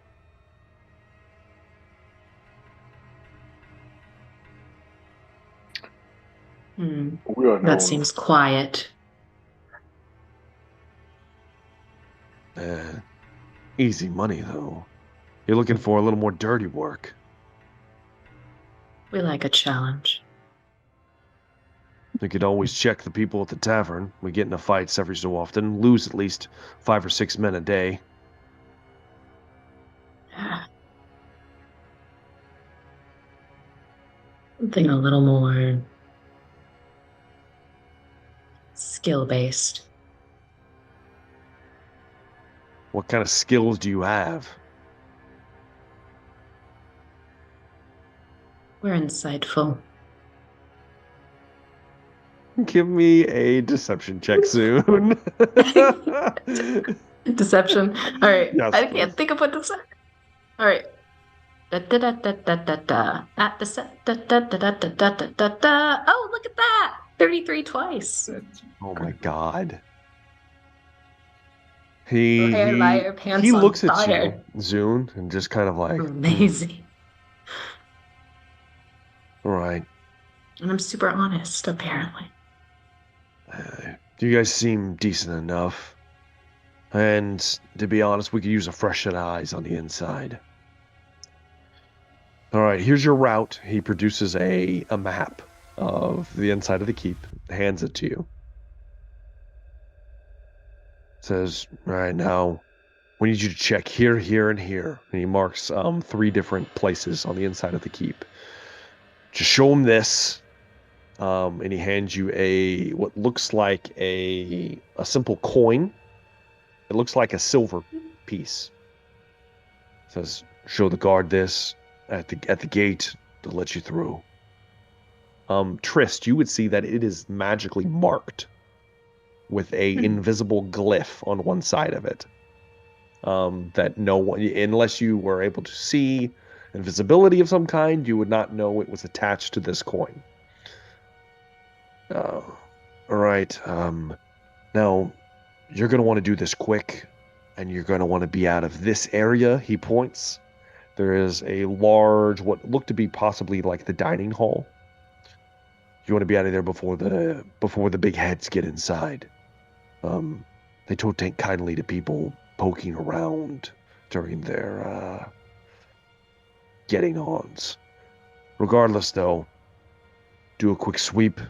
We are That known. seems quiet. Easy money, though. You're looking for a little more dirty work. We like a challenge. You could always check the people at the tavern. We get into fights every so often, lose at least 5 or 6 men a day. Something a little more skill-based. What kind of skills do you have? We're insightful. Give me a deception check soon. Deception. All right. Yes, I please. can't think of what to say. All right. Da, da, da, da, da, da, da. At the set. Da, da, da, da, da, da, da, da, da. Oh, look at that. 33 twice. Oh my god. He Liar, pants he on looks at fire. you, Zune, and just kind of like, Amazing. all right. And I'm super honest, apparently. You guys seem decent enough. And to be honest, we could use a fresh set of eyes on the inside. All right, here's your route. He produces a map of the inside of the keep, hands it to you. Says, all right, now we need you to check here, here, and here. And he marks 3 different places on the inside of the keep. Just show him this. And he hands you what looks like a simple coin. It looks like a silver piece. Says, show the guard this at the gate to let you through. Trist, you would see that it is magically marked with a invisible glyph on one side of it. That no one, unless you were able to see invisibility of some kind, you would not know it was attached to this coin. All right. Now, you're going to want to do this quick, and you're going to want to be out of this area, he points. There is a large, what looked to be possibly like the dining hall. You want to be out of there before the big heads get inside. They don't take kindly to people poking around during their getting-ons. Regardless, though, do a quick sweep,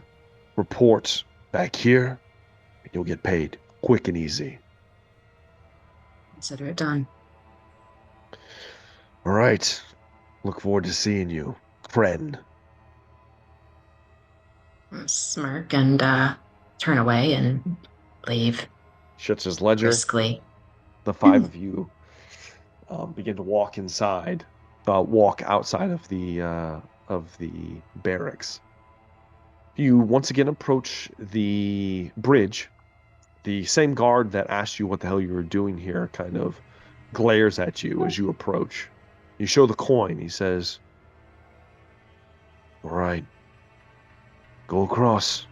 report back here, and you'll get paid quick and easy. Consider it done. All right. Look forward to seeing you, Kren. Smirk and turn away and leave. Shuts his ledger. Briskly. The 5 of you begin to walk inside, walk outside of the barracks. You once again approach the bridge. The same guard that asked you what the hell you were doing here kind of glares at you as you approach. You show the coin. He says, all right, go across.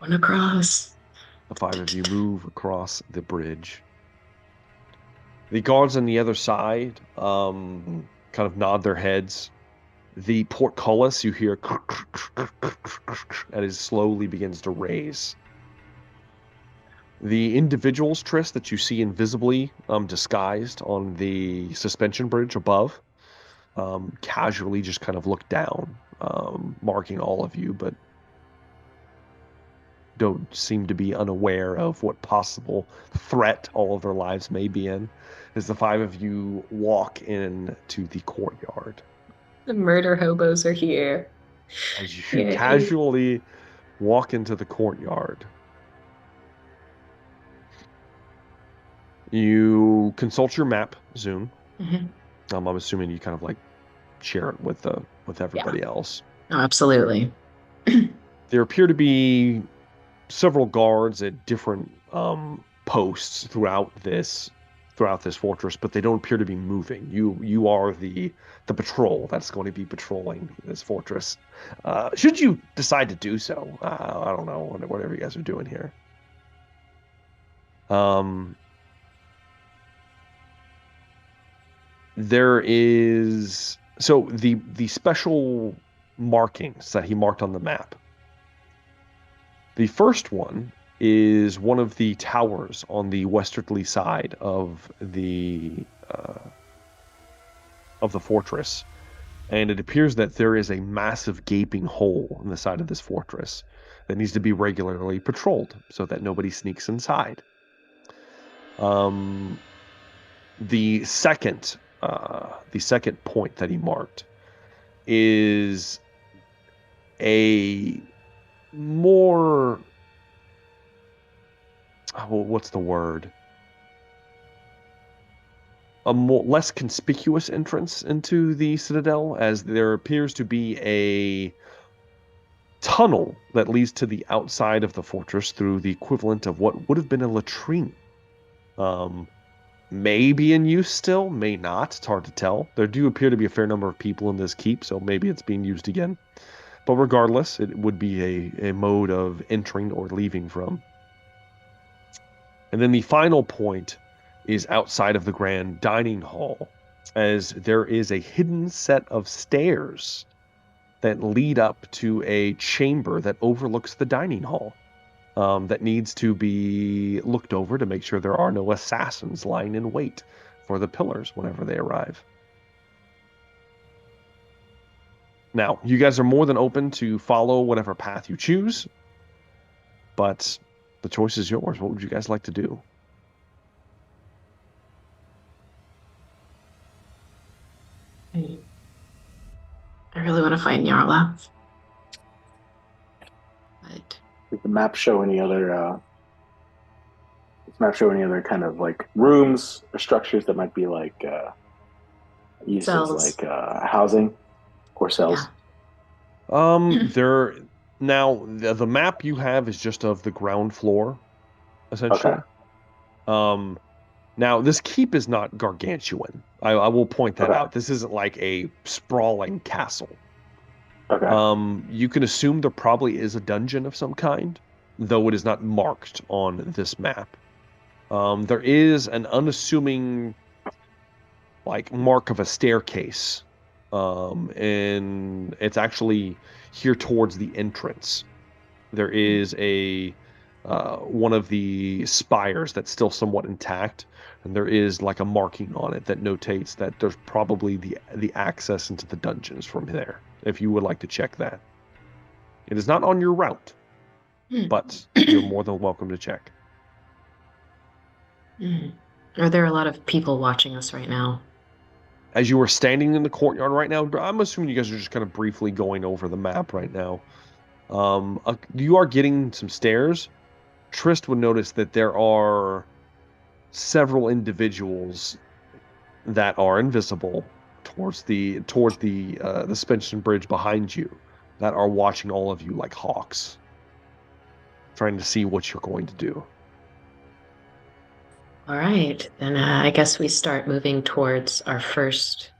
One across. The 5 of you move across the bridge. The guards on the other side kind of nod their heads. The portcullis, you hear, and it slowly begins to raise. The individuals, Triss, that you see invisibly disguised on the suspension bridge above, casually just kind of look down, marking all of you, but don't seem to be unaware of what possible threat all of their lives may be in, as the 5 of you walk into the courtyard. The murder hobos are here. As you casually walk into the courtyard, you consult your map, Zune. Mm-hmm. I'm assuming you kind of like share it with everybody else. Oh, absolutely. There appear to be several guards at different posts throughout this fortress, but they don't appear to be moving. You are the patrol that's going to be patrolling this fortress. Should you decide to do so, I don't know, whatever you guys are doing here. There is the special markings that he marked on the map. The first one is one of the towers on the westerly side of the fortress, and it appears that there is a massive gaping hole in the side of this fortress that needs to be regularly patrolled so that nobody sneaks inside. The second point that he marked is a more, what's the word? A less conspicuous entrance into the citadel, as there appears to be a tunnel that leads to the outside of the fortress through the equivalent of what would have been a latrine. May be in use still, may not. It's hard to tell. There do appear to be a fair number of people in this keep, so maybe it's being used again. But regardless, it would be a mode of entering or leaving from. And then the final point is outside of the grand dining hall, as there is a hidden set of stairs that lead up to a chamber that overlooks the dining hall, that needs to be looked over to make sure there are no assassins lying in wait for the pillars whenever they arrive. Now, you guys are more than open to follow whatever path you choose, but the choice is yours. What would you guys like to do? I really want to find Yarla. But Does the map show any other? Kind of like rooms or structures that might be like used cells. as like housing or cells? Yeah. There now the map you have is just of the ground floor, essentially. Okay. Now this keep is not gargantuan. I will point that out. This isn't like a sprawling castle. Okay. You can assume there probably is a dungeon of some kind, though it is not marked on this map. There is an unassuming, like, mark of a staircase, and it's actually here towards the entrance. There is a one of the spires that's still somewhat intact, and there is like a marking on it that notates that there's probably the access into the dungeons from there, if you would like to check that. It is not on your route, but you're more than welcome to check. Are there a lot of people watching us right now? As you are standing in the courtyard right now, I'm assuming you guys are just kind of briefly going over the map right now. You are getting some stairs. Trist would notice that there are several individuals that are invisible towards the suspension bridge behind you that are watching all of you like hawks, trying to see what you're going to do. All right, then I guess we start moving towards our first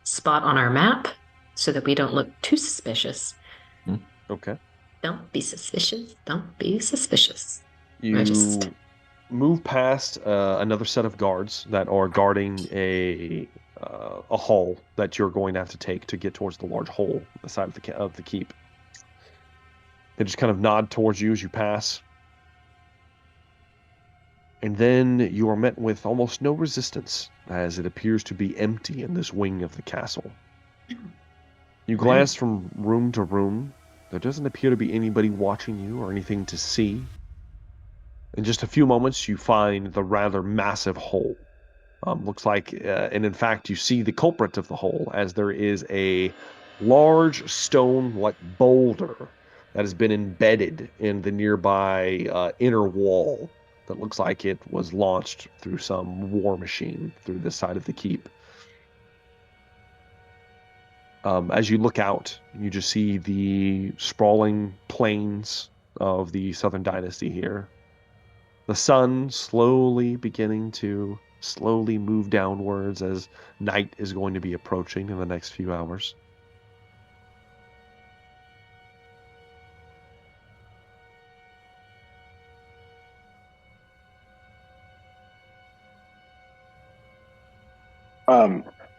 spot on our map so that we don't look too suspicious. Okay. Don't be suspicious. Don't be suspicious. You move past another set of guards that are guarding a hall that you're going to have to take to get towards the large hole on the side of the keep. They just kind of nod towards you as you pass. And then you are met with almost no resistance, as it appears to be empty in this wing of the castle. You glance from room to room. There doesn't appear to be anybody watching you or anything to see. In just a few moments, you find the rather massive hole. Looks like, and in fact, you see the culprit of the hole, as there is a large stone-like boulder that has been embedded in the nearby inner wall. That looks like it was launched through some war machine through this side of the keep. As you look out, you just see the sprawling plains of the Southern Dynasty here. The sun slowly beginning to move downwards as night is going to be approaching in the next few hours.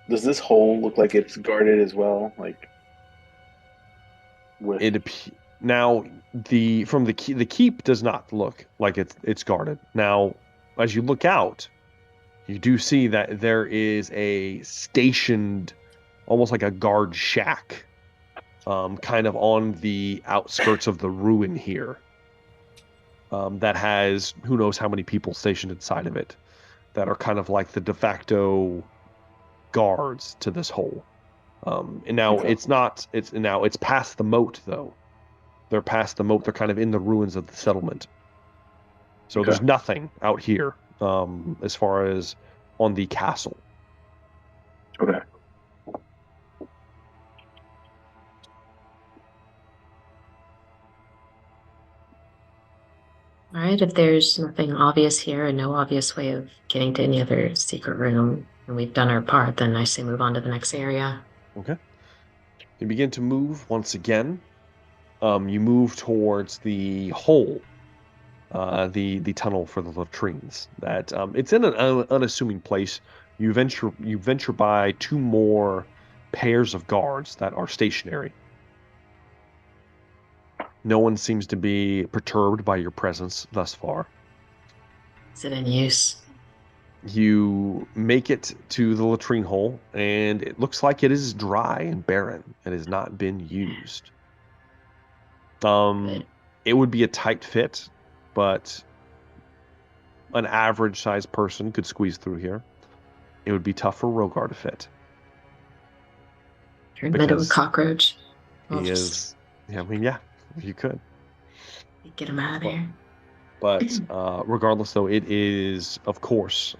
Does this hole look like it's guarded as well? Like, Now the keep does not look like it's guarded. Now, as you look out, you do see that there is a stationed, almost like a guard shack, kind of on the outskirts of the ruin here. That has who knows how many people stationed inside of it, that are kind of like the de facto guards to this hole. And now it's past the moat though. They're past the moat. They're kind of in the ruins of the settlement. So there's nothing out here as far as on the castle. Okay. All right, if there's nothing obvious here and no obvious way of getting to any other secret room, and we've done our part, then I say move on to the next area. Okay. You begin to move once again. You move towards the hole, the tunnel for the latrines. That it's in an unassuming place. You venture by two more pairs of guards that are stationary. No one seems to be perturbed by your presence thus far. Is it in use? You make it to the latrine hole, and it looks like it is dry and barren. It has not been used. It would be a tight fit, but an average-sized person could squeeze through here. It would be tough for Rogar to fit. Turn him into a cockroach. He is. Yeah, I mean, yeah, you could. Get him out of there. But regardless, though, it is, of course,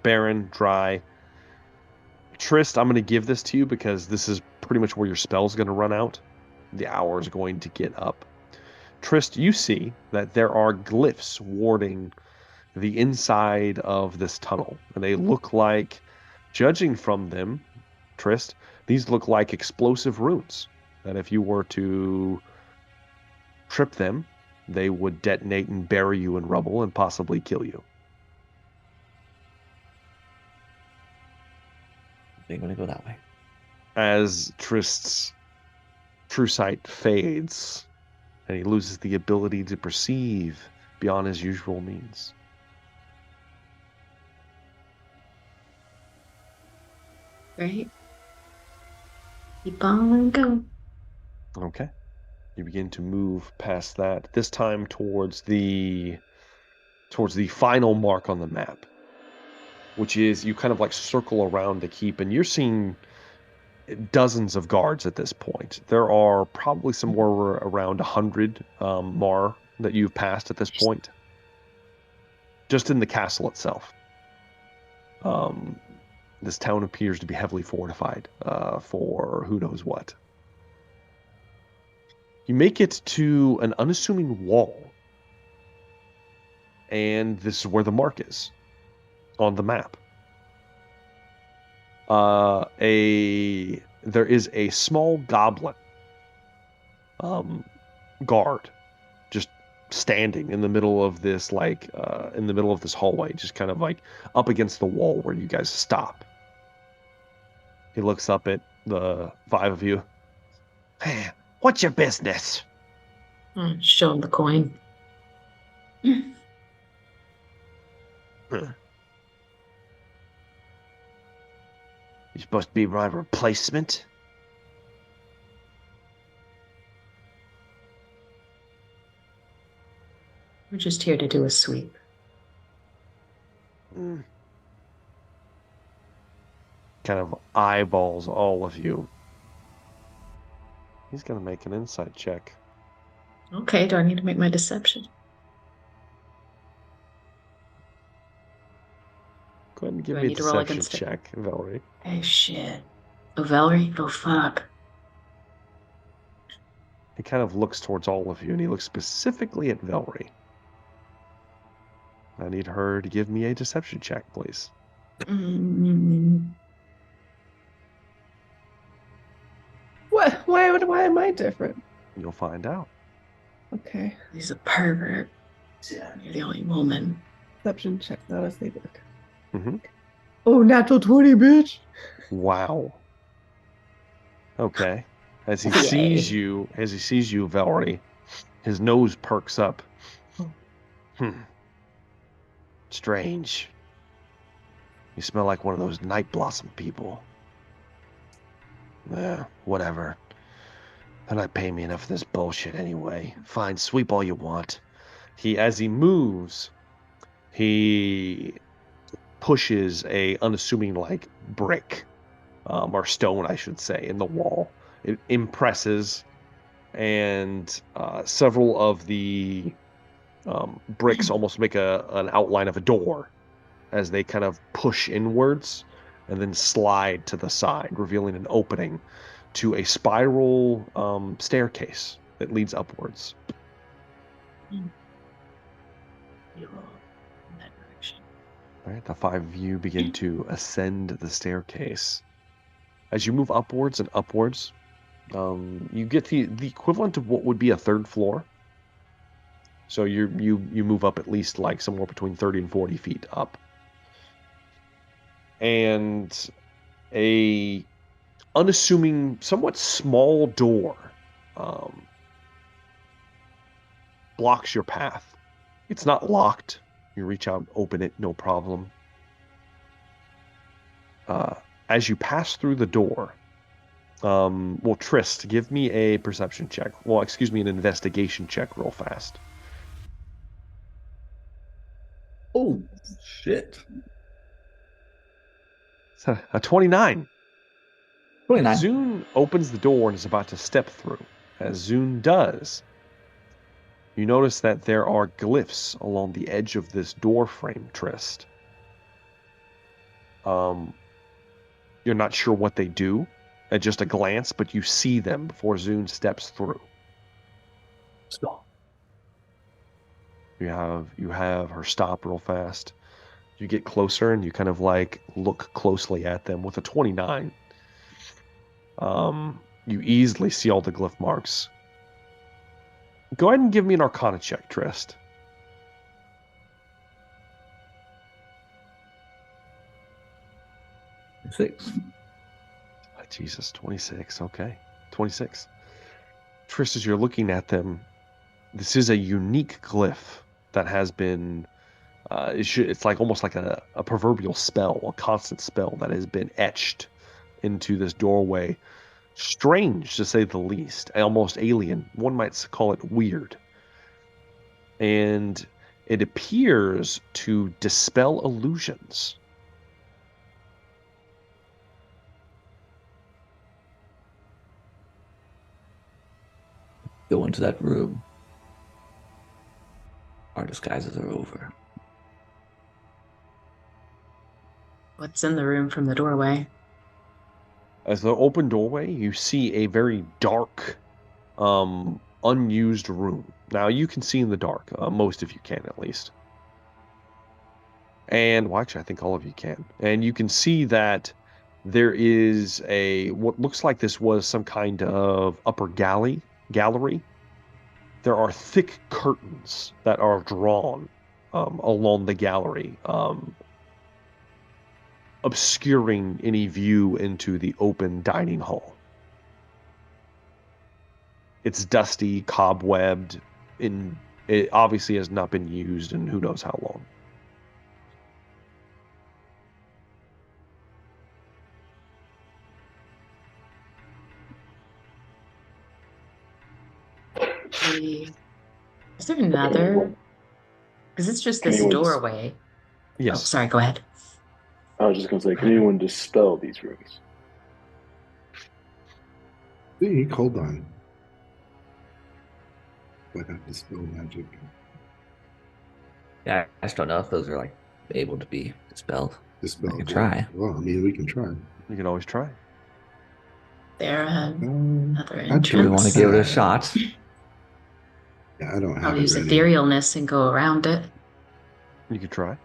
barren, dry. Trist, I'm going to give this to you because this is pretty much where your spell's going to run out. The hour is going to get up. Trist, you see that there are glyphs warding the inside of this tunnel. And they look like, judging from them, Trist, these look like explosive runes. That if you were to trip them, they would detonate and bury you in rubble and possibly kill you. They're going to go that way. As Trist's true sight fades, and he loses the ability to perceive beyond his usual means. Right. Keep on going. Okay. You begin to move past that, this time towards the final mark on the map, which is you kind of like circle around the keep, and you're seeing dozens of guards at this point. There are probably somewhere around 100 Mar that you've passed at this point, just in the castle itself. This town appears to be heavily fortified for who knows what. You make it to an unassuming wall, and this is where the mark is on the map. There is a small goblin guard just standing in the middle of this hallway, just kind of like up against the wall where you guys stop. He looks up at the five of you. Hey, what's your business? Show him the coin. You're supposed to be my replacement? We're just here to do a sweep. Kind of eyeballs all of you. He's going to make an insight check. Okay, do I need to make my deception? Go ahead and give me a deception check, Velree. Oh, shit. Oh, Velree? Oh, fuck. He kind of looks towards all of you, and he looks specifically at Velree. I need her to give me a deception check, please. What? Why am I different? You'll find out. Okay. He's a pervert. You're the only woman. Deception check, not a save work. Mm-hmm. Oh, natural 20, bitch. Wow. Okay. As he sees you, Velree, his nose perks up. Strange. You smell like one of those night blossom people. Whatever. They're not paying me enough for this bullshit anyway. Fine, sweep all you want. As he moves, he pushes a unassuming like brick, or stone, I should say, in the wall. It impresses, and several of the bricks almost make an outline of a door as they kind of push inwards and then slide to the side, revealing an opening to a spiral staircase that leads upwards. All right, the five of you begin to ascend the staircase. As you move upwards and upwards, you get the equivalent of what would be a third floor. So you move up at least like somewhere between 30 and 40 feet up. And a unassuming, somewhat small door blocks your path. It's not locked. You reach out, open it, no problem. As you pass through the door, Trist, give me a perception check. Well, excuse me, an investigation check real fast. Oh, shit. It's a 29. 29. Zune opens the door and is about to step through. As Zune does, you notice that there are glyphs along the edge of this door frame, Trist. You're not sure what they do at just a glance, but you see them before Zune steps through. Stop. You have her stop real fast. You get closer and you kind of like look closely at them. With a 29, you easily see all the glyph marks. Go ahead and give me an Arcana check, Trist. 6. Oh, Jesus, 26. Okay, 26. Trist, as you're looking at them, this is a unique glyph that has been. It's like almost like a proverbial spell, a constant spell that has been etched into this doorway. Strange, to say the least. Almost alien. One might call it weird. And it appears to dispel illusions. Go into that room. Our disguises are over. What's in the room from the doorway? As the open doorway, you see a very dark, unused room. Now, you can see in the dark. Most of you can, at least. And, well, actually, I think all of you can. And you can see that there is what looks like this was some kind of upper gallery. There are thick curtains that are drawn along the gallery, obscuring any view into the open dining hall. It's dusty, cobwebbed, it obviously has not been used in who knows how long. Is there another? Because it's just this doorway. Yes. Oh, sorry, go ahead. I was just going to say, can anyone dispel these rooms? Hold on. But I dispel magic. Yeah, I just don't know if those are like able to be dispelled. Dispel. I can try. Well, I mean, we can try. You can always try. There, another Do entrance. we want to give it a shot? Yeah, I don't have I'll it use ready. etherealness and go around it. You could try.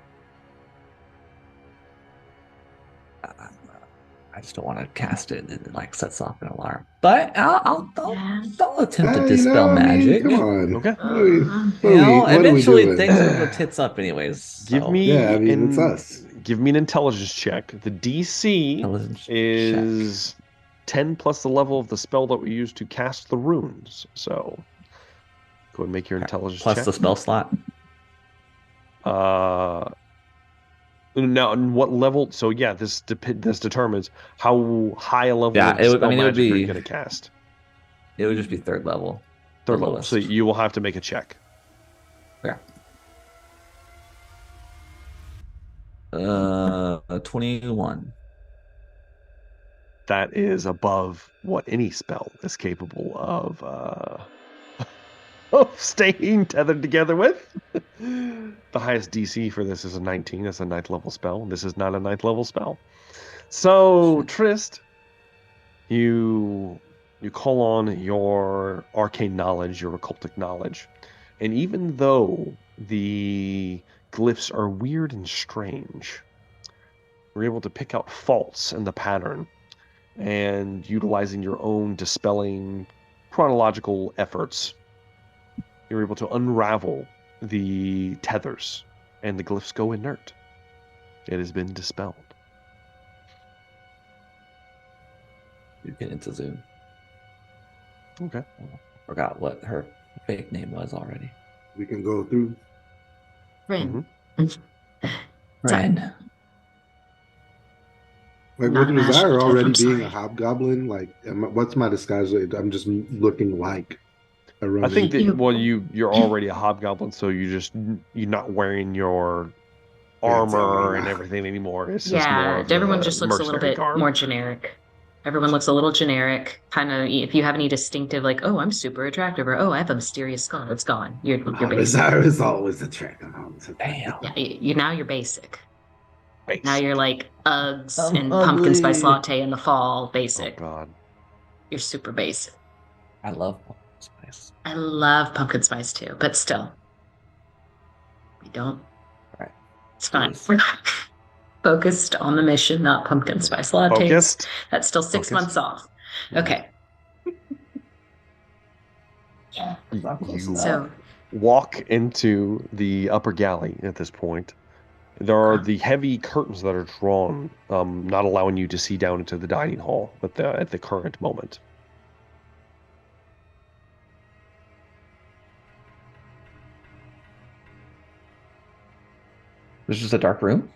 I just don't want to cast it and it like sets off an alarm. But I'll attempt to dispel magic. Come on. Okay. Eventually things are going to tits up anyways. Give so. me it's us. Give me an intelligence check. The DC is 10 plus the level of the spell that we use to cast the runes. So go ahead and make your intelligence plus check. the spell slot. Now, what level? So yeah, this determines how high a level Yeah, of it would, spell I mean, it would magic be, you're going to cast. It would just be third level. Third level. So you will have to make a check. Yeah. 21. That is above what any spell is capable of staying tethered together with. The highest DC for this is a 19. That's a 9th level spell. This is not a 9th level spell. So, Trist, you call on your arcane knowledge, your occultic knowledge. And even though the glyphs are weird and strange, you're able to pick out faults in the pattern, and utilizing your own dispelling chronological efforts, you're able to unravel the tethers, and the glyphs go inert. It has been dispelled. You get into Zoom. Okay. Forgot what her fake name was already. We can go through. Kren. Kren. Like, Not with Desire magical, already I'm being sorry. a hobgoblin, like, what's my disguise? I'm just looking like a I think that, You- you're already a hobgoblin, so you're not wearing your Fancy armor and armor. everything anymore. It's just more Yeah, of everyone the just looks a little mercenary bit garb. more generic. Everyone looks a little generic. Kind of, if you have any distinctive, like, oh, I'm super attractive, or oh, I have a mysterious scar, it's gone. You're basic. Desire is always attractive. Damn. Yeah, now you're basic. Basic. Now you're like Uggs I'm and pumpkin spice ugly. latte in the fall. Oh Basic. God. You're super basic. I love pumpkin spice. I love pumpkin spice too, but still, we don't. Right. It's fine. Jeez. We're not focused on the mission, not pumpkin spice lattes. Focused. That's still 6 months off. Okay. Yeah. So Walk into the upper galley at this point. There are the heavy curtains that are drawn, not allowing you to see down into the dining hall at the current moment. There's just a dark room?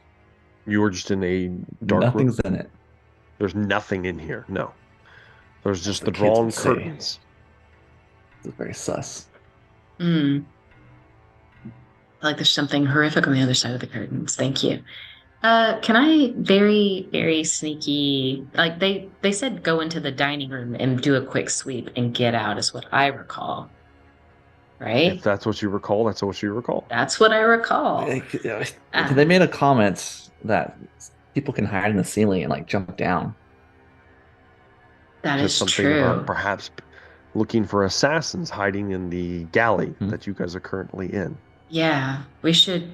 You are just in a dark Nothing's room. in it. There's nothing in here. No. There's just the the kids drawn would say. curtains. It's very sus. like there's something horrific on the other side of the curtains. Thank you. Can I very, very sneaky, like they said go into the dining room and do a quick sweep and get out is what I recall. Right? If that's what you recall, that's what you recall. That's what I recall. They made a comment that people can hide in the ceiling and like jump down. That Just is something true. about perhaps looking for assassins hiding in the galley that you guys are currently in. Yeah, we should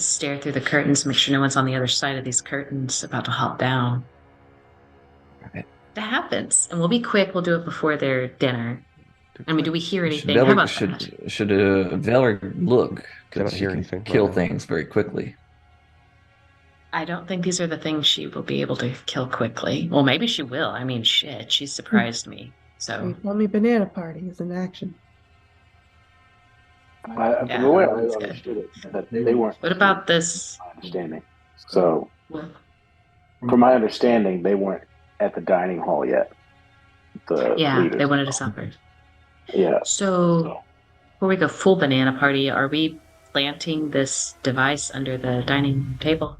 stare through the curtains, make sure no one's on the other side of these curtains about to hop down. Right. That happens, and we'll be quick. We'll do it before their dinner. I mean, do we hear anything? How about that? Should Velree look? Cannot Because she hear can anything. kill Right now. things very quickly. I don't think these are the things she will be able to kill quickly. Well, maybe she will. I mean, shit, she surprised me. So You told me banana party is in action. The way I understood it, that they weren't. what about this? My understanding. So, from my understanding, they weren't at the dining hall yet. The Yeah, leaders. they wanted to supper. Yeah. So before we go full banana party, are we planting this device under the dining table?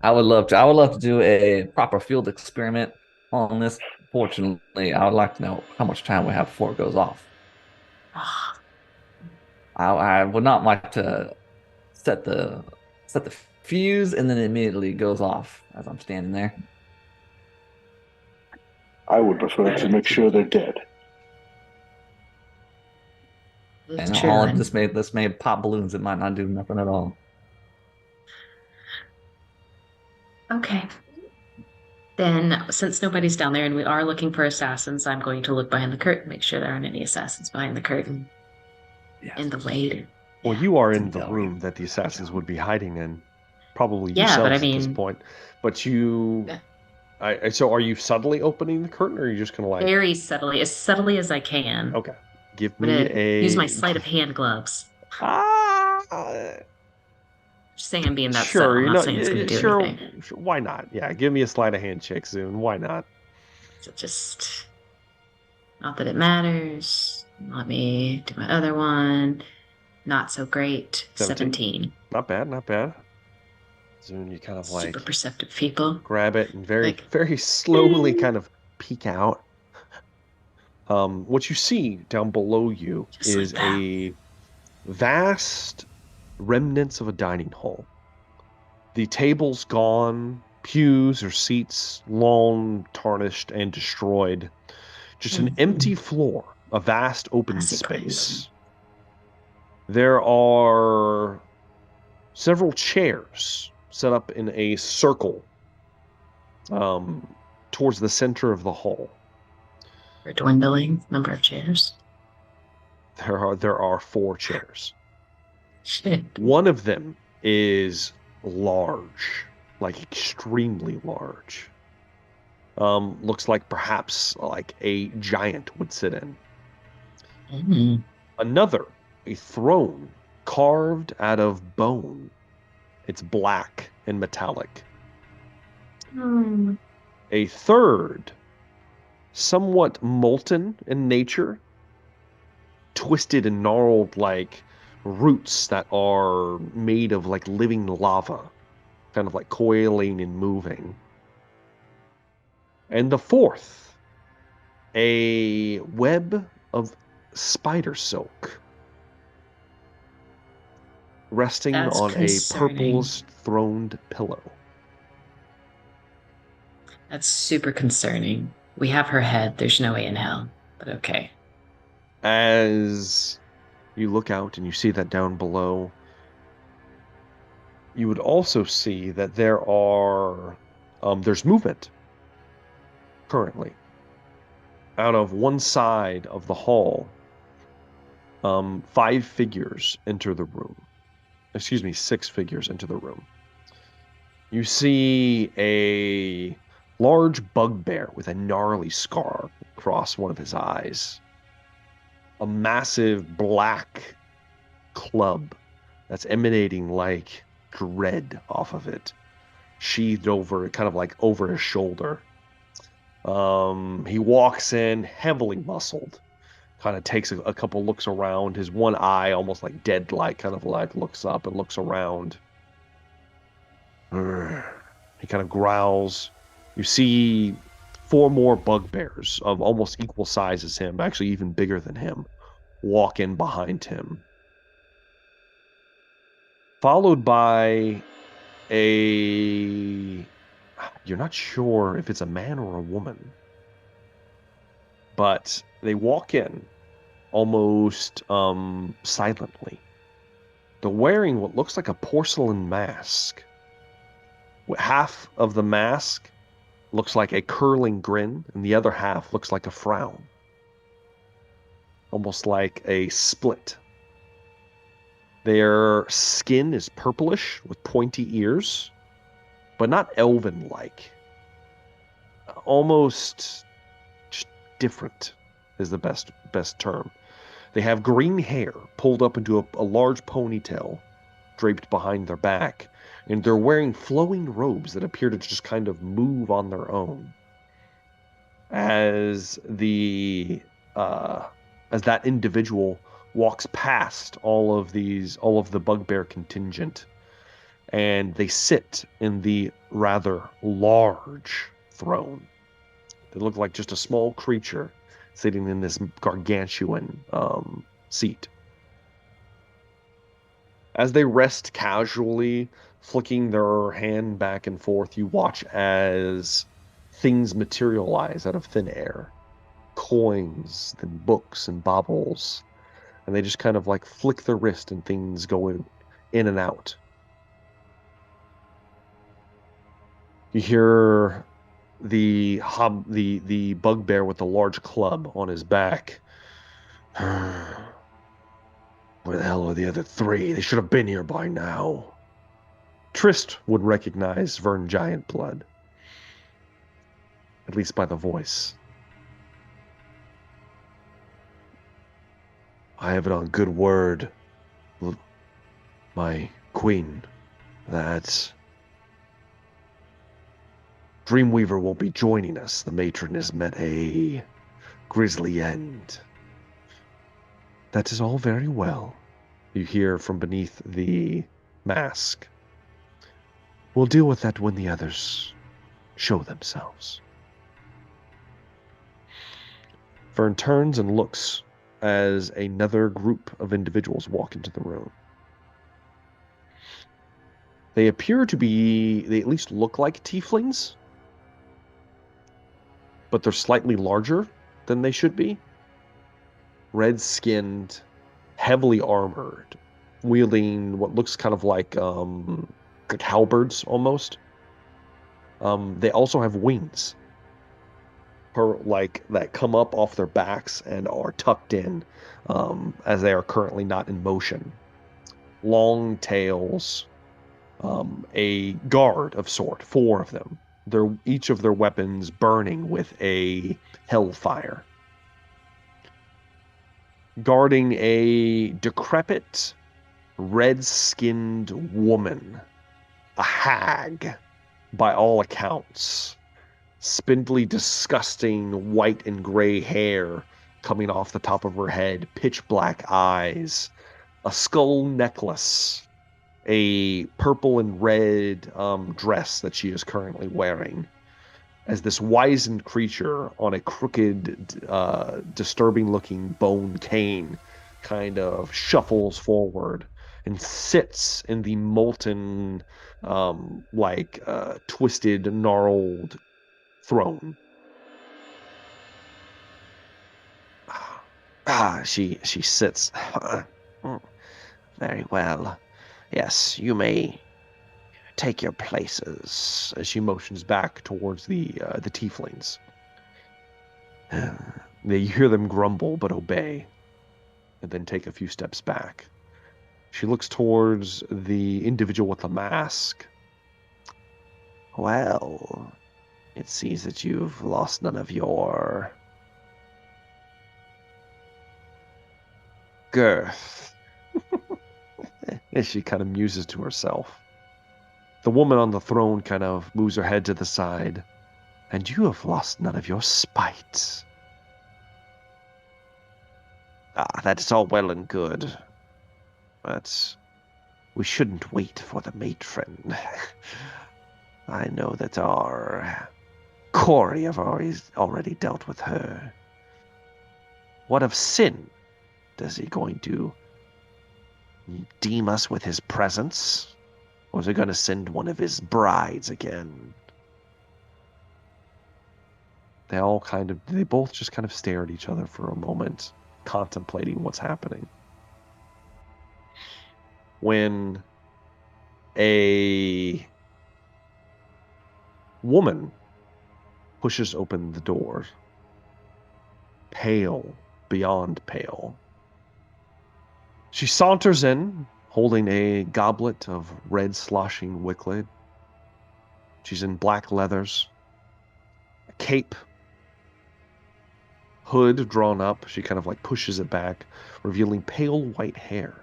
I would love to do a proper field experiment on this. Fortunately, I would like to know how much time we have before it goes off. I would not like to set the fuse and then it immediately goes off as I'm standing there. I would prefer to make sure they're dead. It's And true. all of this may pop balloons. It might not do nothing at all. Okay. Then, since nobody's down there and we are looking for assassins, I'm going to look behind the curtain, make sure there aren't any assassins behind the curtain. Yes. In the way. Well, you are It's in the Velree. room that the assassins would be hiding in. probably Yeah, but yourselves at this point. But you, so are you subtly opening the curtain, or are you just gonna like very subtly, as subtly as I can? Okay, give I'm me gonna a use my sleight of hand gloves. Just saying I'm being that subtle. Sure, I'm not saying it's going to do sure, anything. sure. Why not? Yeah, give me a sleight of hand check, Zune. Why not? So just, not that it matters. Let me do my other one. Not so great. 17. Not bad, not bad. Zune, you kind of like super perceptive people. Grab it and very, Like, very slowly kind of peek out. What you see down below you is like a vast remnants of a dining hall. The tables gone, pews or seats long tarnished and destroyed. Just an empty floor, a vast open space. There are several chairs set up in a circle towards the center of the hall. We're dwindling number of chairs. There are 4 chairs. Shit. One of them is large, like extremely large. Looks like perhaps like a giant would sit in. Another, a throne carved out of bone. It's black and metallic. A third, somewhat molten in nature, twisted and gnarled like roots that are made of like living lava, kind of like coiling and moving. And the fourth, a web of spider silk resting on a purple throned pillow. That's super concerning. We have her head. There's no way in hell, but okay. As you look out and you see that down below, you would also see that there's movement currently. Out of one side of the hall, 5 figures enter the room. Excuse me, 6 figures enter the room. You see a large bugbear with a gnarly scar across one of his eyes. A massive black club that's emanating like dread off of it, sheathed over, kind of like over his shoulder. He walks in heavily muscled, kind of takes a couple looks around. His one eye almost like dead light, kind of like looks up and looks around. He kind of growls. You see 4 more bugbears of almost equal size as him, actually even bigger than him, walk in behind him. Followed by you're not sure if it's a man or a woman, but they walk in almost silently. They're wearing what looks like a porcelain mask. Half of the mask looks like a curling grin, and the other half looks like a frown. Almost like a split. Their skin is purplish with pointy ears, but not elven-like. Almost just different is the best term. They have green hair pulled up into a large ponytail draped behind their back, and they're wearing flowing robes that appear to just kind of move on their own. As that individual walks past all of the bugbear contingent, and they sit in the rather large throne. They look like just a small creature sitting in this gargantuan seat. As they rest casually, flicking their hand back and forth, you watch as things materialize out of thin air. Coins, then books and baubles. And they just kind of like flick their wrist and things go in and out. You hear the bugbear with the large club on his back. Where the hell are the other 3? They should have been here by now. Trist would recognize Vern Giant Blood, at least by the voice. I have it on good word, my queen, that Dreamweaver will be joining us. The matron has met a grisly end. That is all very well, you hear from beneath the mask. We'll deal with that when the others show themselves. Vern turns and looks as another group of individuals walk into the room. They appear to be, they at least look like tieflings, but they're slightly larger than they should be. Red-skinned, heavily armored, wielding what looks kind of like halberds almost. They also have wings, that come up off their backs and are tucked in, as they are currently not in motion. Long tails, a guard of sort, 4 of them. Each of their weapons burning with a hellfire. Guarding a decrepit, red-skinned woman, a hag, by all accounts. Spindly, disgusting white and gray hair coming off the top of her head, pitch black eyes, a skull necklace, a purple and red dress that she is currently wearing, as this wizened creature on a crooked, disturbing-looking bone cane kind of shuffles forward and sits in the molten, twisted, gnarled throne. She sits. Very well. Yes, you may take your places, as she motions back towards the tieflings. You hear them grumble but obey, and then take a few steps back. She looks towards the individual with the mask. Well, it seems that you've lost none of your girth. As she kind of muses to herself. The woman on the throne kind of moves her head to the side. And you have lost none of your spite. That's all well and good. But we shouldn't wait for the matron. I know that our Corey have already dealt with her. What of Sin? Is he going to deem us with his presence? Or is he going to send one of his brides again? They both just kind of stare at each other for a moment, contemplating what's happening. When a woman pushes open the door, pale beyond pale. She saunters in, holding a goblet of red sloshing liquid. She's in black leathers, a cape, hood drawn up. She kind of pushes it back, revealing pale white hair,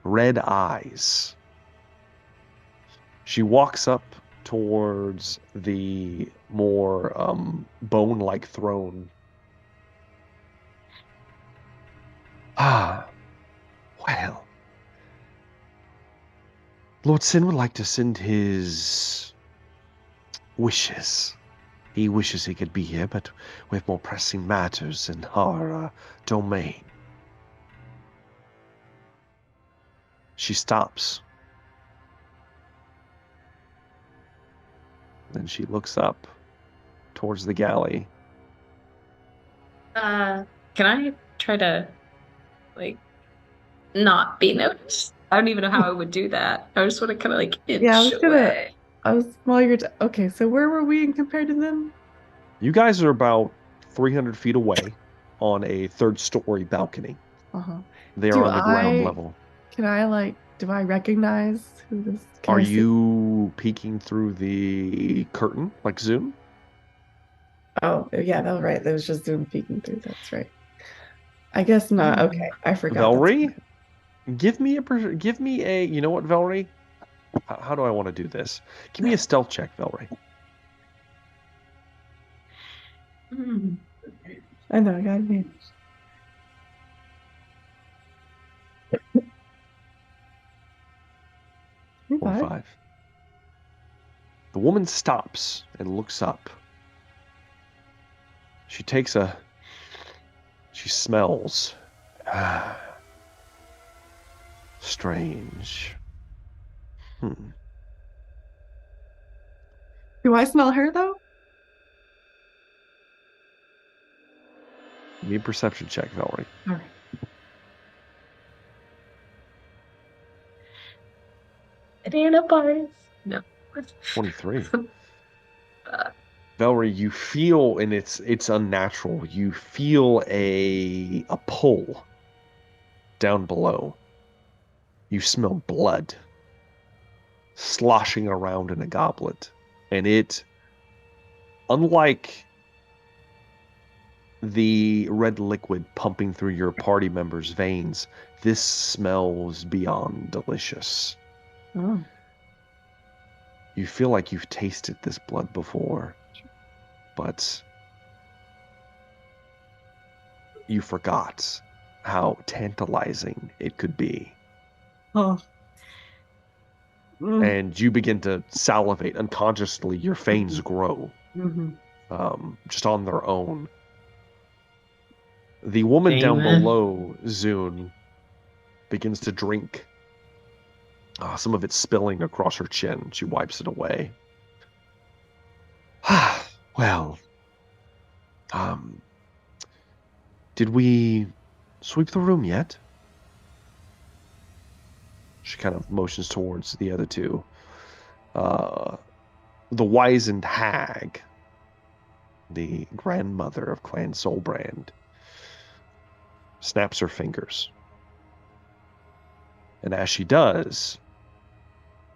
red eyes. She walks up towards the more bone-like throne. Well, Lord Sin would like to send his wishes. He wishes he could be here, but we have more pressing matters in our domain. She stops. Then she looks up towards the galley. Can I try to, not be noticed? I don't even know how I would do that. I just want to kind of inch away. Okay, so where were we compared to them? You guys are about 300 feet away on a 3rd-story balcony. Uh-huh. They are on the ground level. Can I do I recognize who this? Are you peeking through the curtain like Zoom? Oh, yeah, that was right. That was just Zoom peeking through. That's right. I guess not. Okay, I forgot. Velree, give me a. You know what, Velree? How do I want to do this? Give me a stealth check, Velree. I know, I got it. 5. The woman stops and looks up. She smells. Strange. Do I smell her though? Give me a perception check, Velree. All right. Banana bars. No. 23. Velree, you feel, and it's unnatural. You feel a pull down below. You smell blood sloshing around in a goblet, and it, unlike the red liquid pumping through your party members' veins, this smells beyond delicious. Oh. You feel like you've tasted this blood before, but you forgot how tantalizing it could be. Oh. And you begin to salivate unconsciously. Your veins grow just on their own. The woman down below, Zune, begins to drink. Some of it spilling across her chin. She wipes it away. Well, did we sweep the room yet? She kind of motions towards the other two. The wizened hag, the grandmother of Clan Soulbrand, snaps her fingers. And as she does,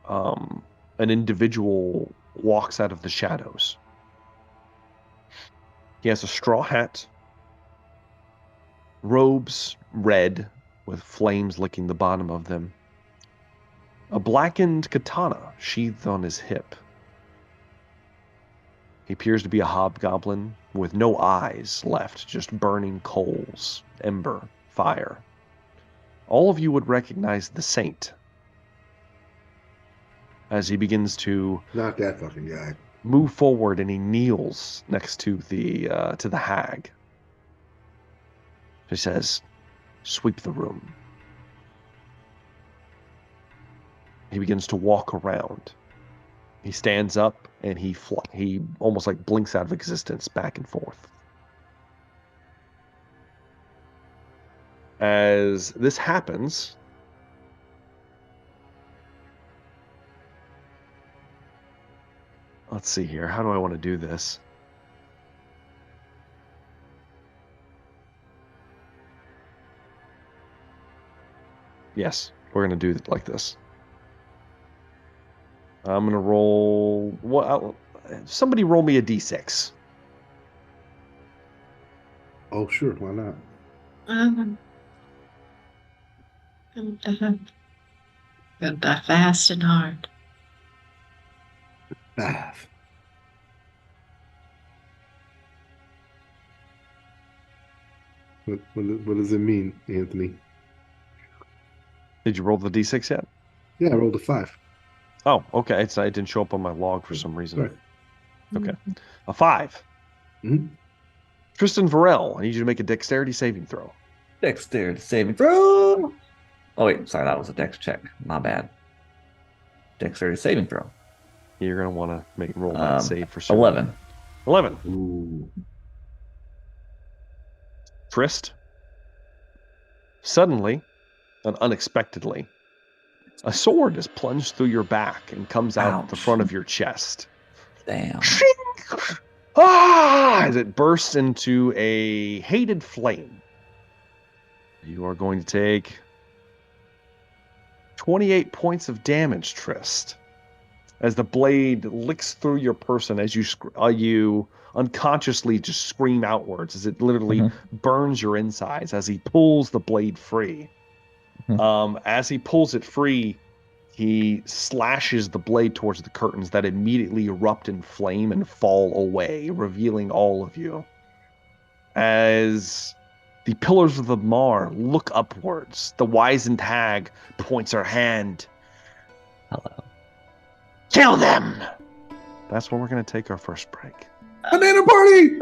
an individual walks out of the shadows. He has a straw hat, robes red with flames licking the bottom of them, a blackened katana sheathed on his hip. He appears to be a hobgoblin with no eyes left, just burning coals, ember, fire. All of you would recognize the saint as he begins to not that fucking guy move forward, and he kneels next to the hag. He says, "Sweep the room." He begins to walk around. He stands up and he almost like blinks out of existence back and forth. As this happens, let's see here. How do I want to do this? Yes, we're going to do it like this. I'm going to roll... somebody roll me a d6. Oh, sure. Why not? Got fast and hard. 5. What does it mean, Anthony? Did you roll the d6 yet? Yeah, I rolled a 5. Oh, okay. It didn't show up on my log for some reason. Right. Okay. A 5. Mm-hmm. Tristan Varel, I need you to make a dexterity saving throw. Dexterity saving throw. Oh, wait. Sorry, that was a dex check. My bad. Dexterity saving throw. You're going to want to roll that save for sure. 11. 11. Ooh. Trist. Suddenly, and unexpectedly, a sword is plunged through your back and comes out the front of your chest. Damn. As it bursts into a hated flame. You are going to take 28 points of damage, Trist, as the blade licks through your person as you unconsciously just scream outwards as it literally burns your insides as he pulls the blade free. As he pulls it free, he slashes the blade towards the curtains that immediately erupt in flame and fall away, revealing all of you. As the pillars of the Mar look upwards, the wizened hag points her hand. Hello. Kill them! That's where we're going to take our first break. Banana party!